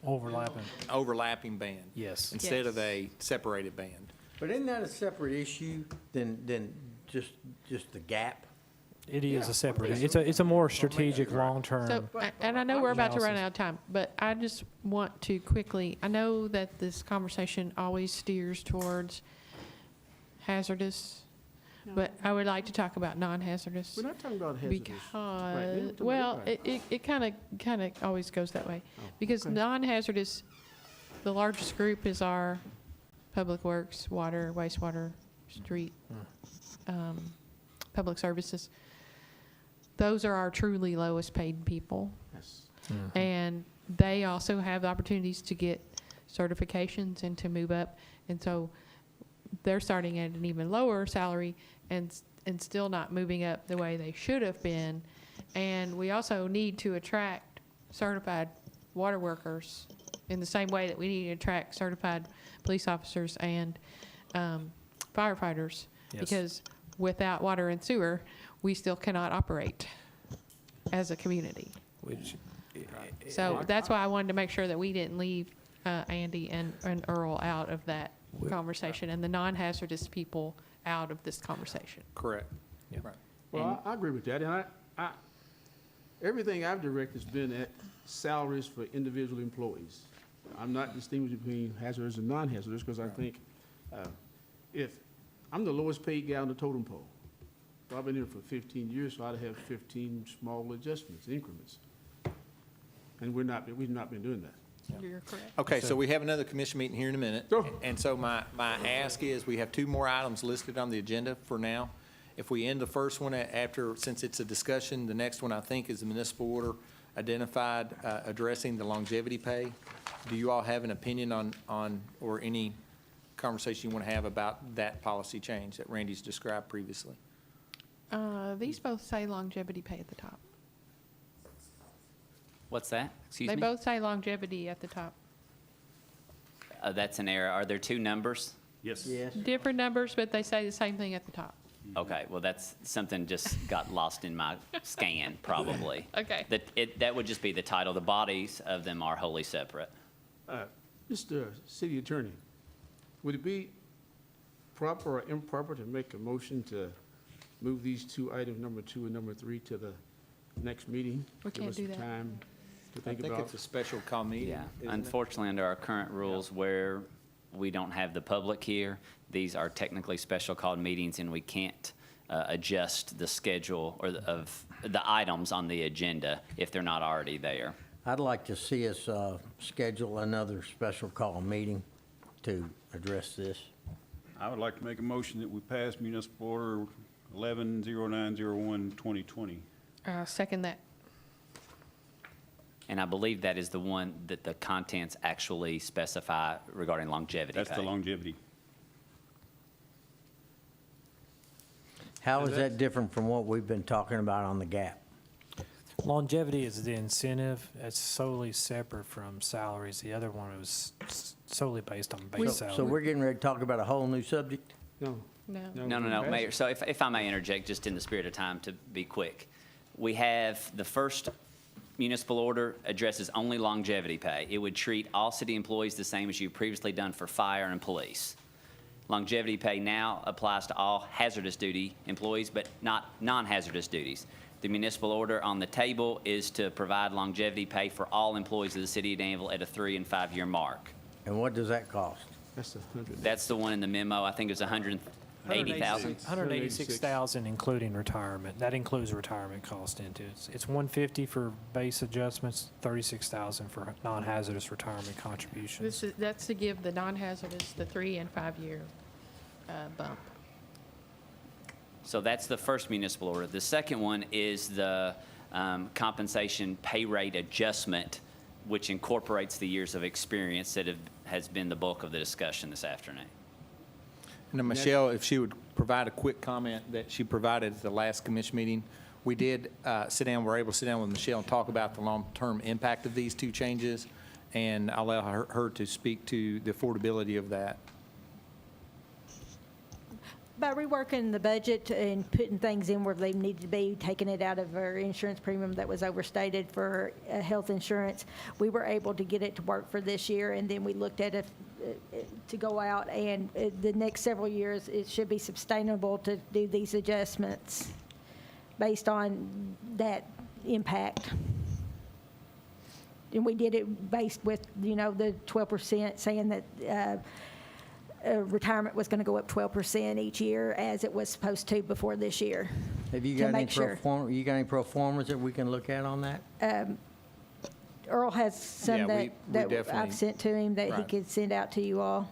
Overlapping, Overlapping band. yes. Instead of Yes. a separated band. But isn't that a separate issue than just the gap? It is a separate, it's a more strategic, long-term. So, and I know we're about to run out of time, but I just want to quickly, I know that this conversation always steers towards hazardous, but I would like to talk about non-hazardous. We're not talking about hazardous. Right, they're Because, not talking well, about it. it kind of always goes that way. Because okay. non-hazardous, the largest group is our public works, water, wastewater, street, public services. Those are our truly lowest paid people. Yes. And they also have opportunities to get certifications and to move up. And so they're starting at an even lower salary and still not moving up the way they should have been. And we also need to attract certified water workers in the same way that we need to attract certified police officers and firefighters. Yes. Because without water and sewer, we still cannot operate as a community. Which, So that's why I wanted to make sure that we didn't leave Andy and Earl out of that conversation and the non-hazardous people out of this conversation. Correct. Yeah. Right. Well, I agree with that, and everything I've directed has been at salaries for individual employees. I'm not distinguishing between hazardous and non-hazardous, because I think if I'm the lowest paid guy on the totem pole, so I've been here for 15 years, so I'd have 15 small adjustments, increments. And we've not been doing that. You're correct. Okay, so we have another commission meeting here in a minute. Sure. And so my ask is, we have 2 more items listed on the agenda for now. If we end the first one after, since it's a discussion, the next one I think is the municipal order identified addressing the longevity pay. Do you all have an opinion on, or any conversation you want to have about that policy change that Randy's described previously? These both say longevity pay at the top. What's that? Excuse They me? both say longevity at the top. That's an error. Are there 2 numbers? Yes. Yes. Different numbers, but they say the same thing at the top. Okay, well, that's something just got lost in my scan, probably. Okay. That would just be the title. The bodies of them are wholly separate. Mr. City Attorney, would it be proper or improper to make a motion to move these 2 items, number 2 and number 3, to the next meeting? We can't do Give us that. some time to I think think about it's a special call meeting. Yeah. isn't it? Unfortunately, under our current rules where we don't have the public here, these are technically special called meetings, and we can't adjust the schedule of the items on the agenda if they're not already there. I'd like to see us schedule another special call meeting to address this. I would like to make a motion that we pass municipal order 110901-2020. Second that. And I believe that is the one that the contents actually specify regarding longevity That's the pay. longevity. How is that different from what we've been talking about on the gap? Longevity is the incentive. It's solely separate from salaries. The other one was solely based on base salary. So we're getting ready to talk about a whole new subject? No. No. No, Mayor. So if I may interject, just in the spirit of time to be quick. We have the first municipal order addresses only longevity pay. It would treat all city employees the same as you've previously done for fire and police. Longevity pay now applies to all hazardous duty employees, but not non-hazardous duties. The municipal order on the table is to provide longevity pay for all employees of the city of Danville at a 3- and 5-year mark. And what does that cost? That's 100. That's the one in the memo. I think it was 180,000. 186,000 including retirement. That includes retirement cost into it. It's 150 for base adjustments, 36,000 for non-hazardous retirement contributions. That's to give the non-hazardous the 3- and 5-year bump. So that's the first municipal order. The second one is the compensation pay rate adjustment, which incorporates the years of experience that has been the bulk of the discussion this afternoon. And then Michelle, if she would provide a quick comment that she provided at the last commission meeting, we did were able to sit down with Michelle and talk about the long-term impact of these two changes, and I'll allow her to speak to the affordability of that. By reworking the budget and putting things in where they needed to be, taking it out of our insurance premium that was overstated for health insurance, we were able to get it to work for this year, and then we looked at it to go out, and the next several years, it should be sustainable to do these adjustments based on that impact. And we did it based with, the 12%, saying that retirement was going to go up 12% each year, as it was supposed to before this year. Have you to got any make sure. you got any pro formas that we can look at on that? Earl has some Yeah, that we that definitely- I've sent to him that he Right. could send out to you all.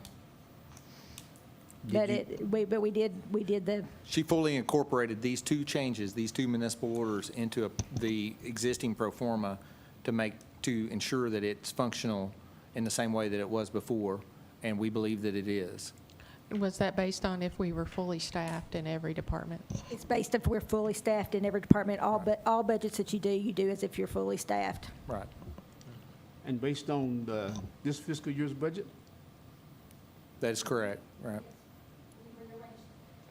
Did But we did the, She fully incorporated these two changes, these two municipal orders, into the existing pro forma to ensure that it's functional in the same way that it was before, and we believe that it is. Was that based on if we were fully staffed in every department? it's based if we're fully staffed in every department. All budgets that you do as if you're fully staffed. Right. And based on this fiscal year's budget? That is correct, right.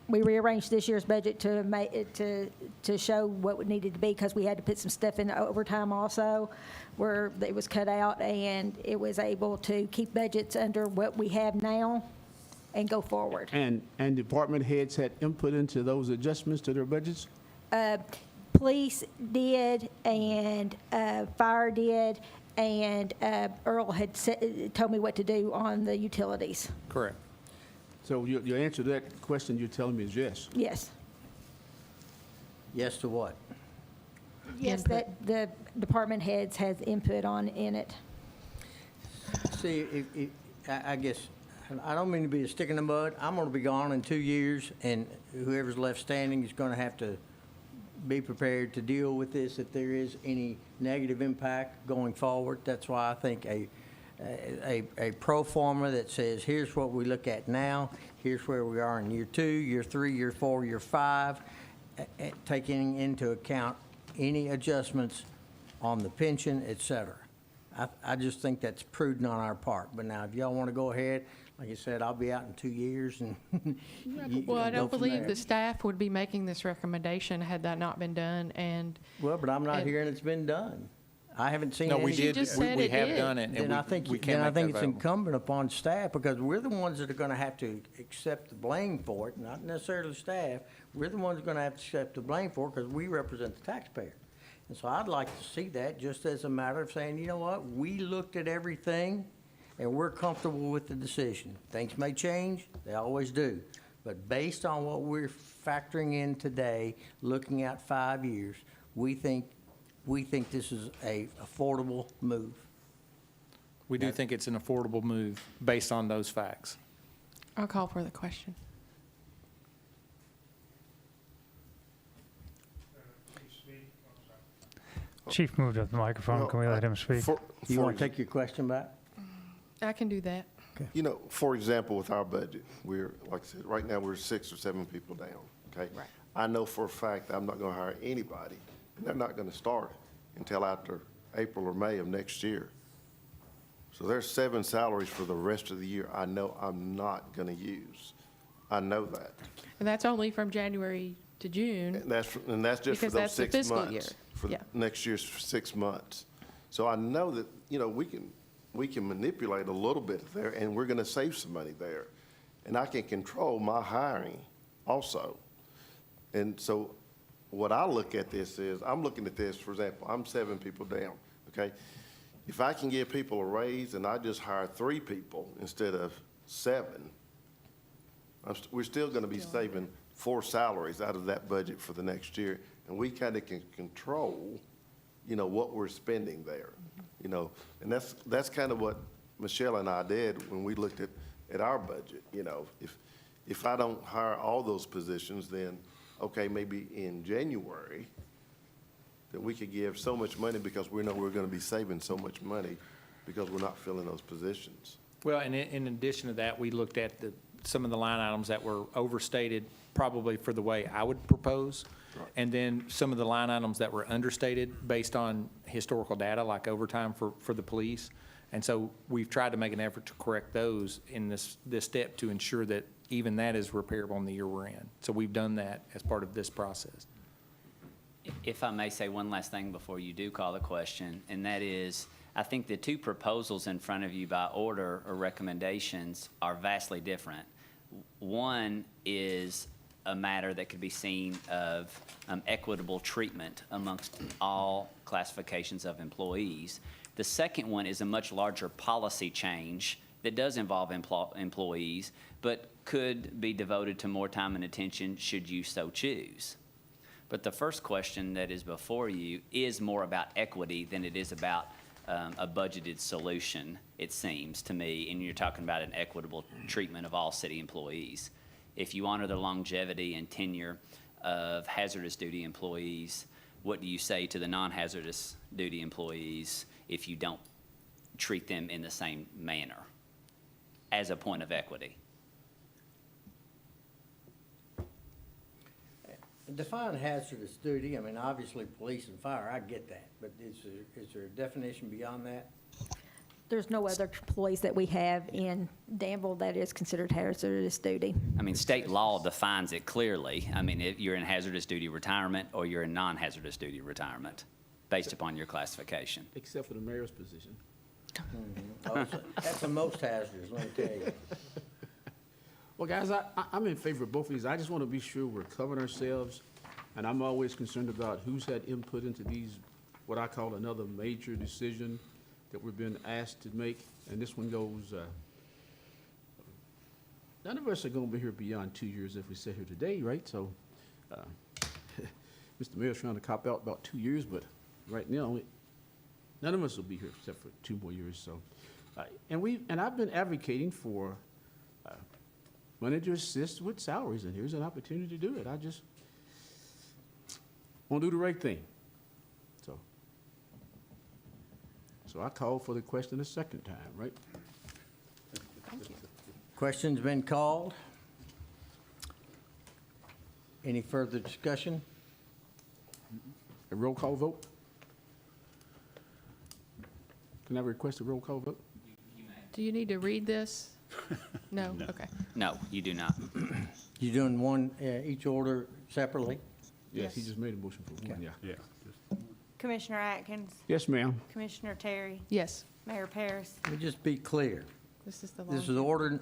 We rearranged this year's budget to make it to show what it needed to be, because we had to put some stuff in overtime also, where it was cut out, and it was able to keep budgets under what we have now and go forward. And department heads had input into those adjustments to their budgets? Police did, and fire did, and Earl had told me what to do on the utilities. Correct. So your answer to that question you're telling me is yes? Yes. Yes to what? Yes, Input. that the department heads has input on in it. See, I guess, I don't mean to be a stick in the mud. I'm going to be gone in 2 years, and whoever's left standing is going to have to be prepared to deal with this if there is any negative impact going forward. That's why I think a pro forma that says, here's what we look at now, here's where we are in year 2, year 3, year 4, year 5, taking into account any adjustments on the pension, et cetera. I just think that's prudent on our part. But now, if y'all want to go ahead, like I said, I'll be out in 2 years, and you Well, I go don't from believe there. the staff would be making this recommendation had that not been done, and Well, but I'm not and- hearing it's been done. I haven't seen No, any. we She did, just we said we it have did. done it, Then I and think, we then can't I make think that it's available. incumbent upon staff, because we're the ones that are gonna have to accept the blame for it, not necessarily staff. We're the ones that are gonna have to accept the blame for it, because we represent the taxpayer. And so I'd like to see that, just as a matter of saying, you know what, we looked at everything, and we're comfortable with the decision. Things may change, they always do. But based on what we're factoring in today, looking at 5 years, we think this is a affordable move. We do think it's an affordable move based on those facts. I'll call for the question. Chief moved up the microphone. Can we let him speak? You want to take your question back? I can do that. For example, with our budget, we're, like I said, right now, we're 6 or 7 people down, okay? Right. I know for a fact I'm not gonna hire anybody, and they're not gonna start until after April or May of next year. So there's 7 salaries for the rest of the year I know I'm not gonna use. I know that. And that's only from January to June. And that's just for Because those that's the 6 fiscal months. year. For Yeah. next year's 6 months. So I know that, we can manipulate a little bit there, and we're gonna save some money there. And I can control my hiring also. And so what I look at this is, I'm looking at this, for example, I'm 7 people down, okay? If I can give people a raise and I just hire 3 people instead of 7, we're still gonna be saving 4 salaries out of that budget for the next year. And we kinda can control, what we're spending there, And that's kind of what Michelle and I did when we looked at our budget, If I don't hire all those positions, then okay, maybe in January, that we could give so much money because we know we're gonna be saving so much money because we're not filling those positions. Well, and in addition to that, we looked at some of the line items that were overstated, probably for the way I would propose. And then some of the line items that were understated based on historical data, like overtime for the police. And so we've tried to make an effort to correct those in this step to ensure that even that is repairable in the year we're in. So we've done that as part of this process. If I may say one last thing before you do call the question, and that is, I think the two proposals in front of you by order or recommendations are vastly different. One is a matter that could be seen of equitable treatment amongst all classifications of employees. The second one is a much larger policy change that does involve employees, but could be devoted to more time and attention should you so choose. But the first question that is before you is more about equity than it is about a budgeted solution, it seems to me, and you're talking about an equitable treatment of all city employees. If you honor the longevity and tenure of hazardous duty employees, what do you say to the non-hazardous duty employees if you don't treat them in the same manner as a point of equity? Define hazardous duty, I mean, obviously, police and fire, I get that, but is there a definition beyond that? There's no other employees that we have in Danville that is considered hazardous duty. I mean, state law defines it clearly. I mean, if you're in hazardous duty retirement or you're in non-hazardous duty retirement, based upon your classification. Except for the mayor's position. Oh, that's the most hazardous, let me tell you. Well, guys, I'm in favor of both of these. I just want to be sure we're covering ourselves, and I'm always concerned about who's had input into these, what I call another major decision that we're being asked to make, and this one goes, none of us are going to be here beyond 2 years if we sit here today, right? So, Mr. Mayor's trying to cop out about 2 years, but right now, none of us will be here except for 2 more years, so. And I've been advocating for money to assist with salaries, and here's an opportunity to do it. I just want to do the right thing. So I called for the question a second time, right? Question's been called. Any further discussion? A roll call vote? Can I request a roll call vote? Do you need to read this? No? Okay. No, you do not. You doing one, each order separately? Yes, he Yes. just made a motion for one, yeah. Yeah. Commissioner Atkins, Yes, ma'am. Commissioner Terry, Yes, Mayor Paris. Let me just be clear. this is the This is long. order,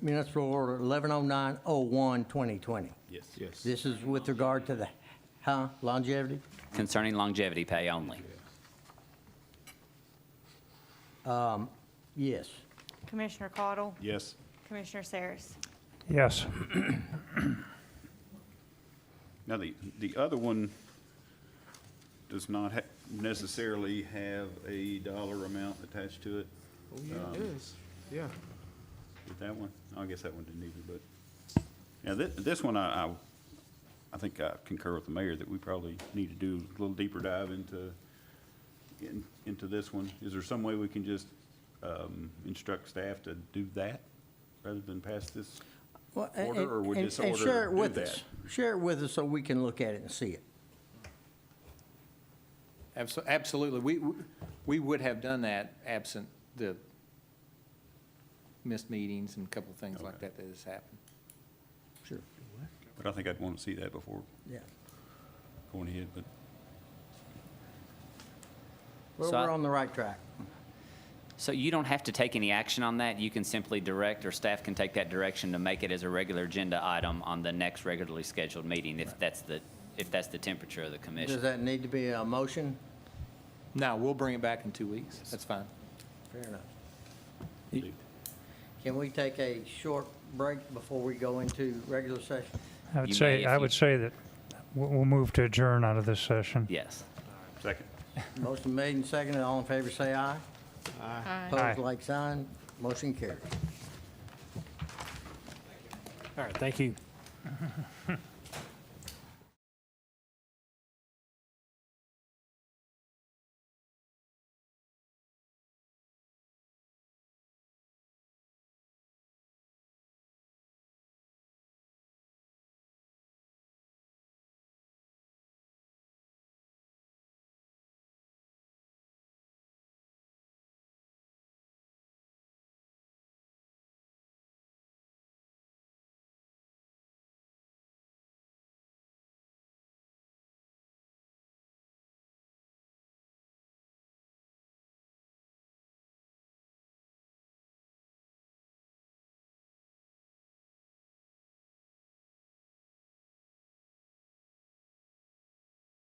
municipal order 1109-01-2020. Yes. Yes. This is with regard to the, longevity? Concerning longevity pay only. Yes. Commissioner Caudle, Yes. Commissioner Saris. Yes. Now, the other one does not necessarily have a dollar amount attached to it. Oh, yeah, it is. Yeah. With that one? I guess that one didn't either, but, yeah, this one, I think I concur with the mayor that we probably need to do a little deeper dive into this one. Is there some way we can just instruct staff to do that rather than pass this Well, order, or would and- this and order share it do with that? us. Share it with us so we can look at it and see it. Absolutely. We would have done that absent the missed meetings and a couple of things like that has happened. Sure. But I think I'd want to see that before Yeah. going ahead, but. Well, So I- we're on the right track. So you don't have to take any action on that. You can simply direct, or staff can take that direction to make it as a regular agenda item on the next regularly scheduled meeting, if that's the temperature of the Does commission. that need to be a motion? No, we'll bring it back in 2 weeks. That's fine. Fair enough. Can we take a short break before we go into regular session? I would You say, may if I you- would say that we'll move to adjourn out of this session. Yes. Second. Motion made and seconded. All in favor, say aye. Aye. Opposed, like sign. Motion carried. All right, thank you.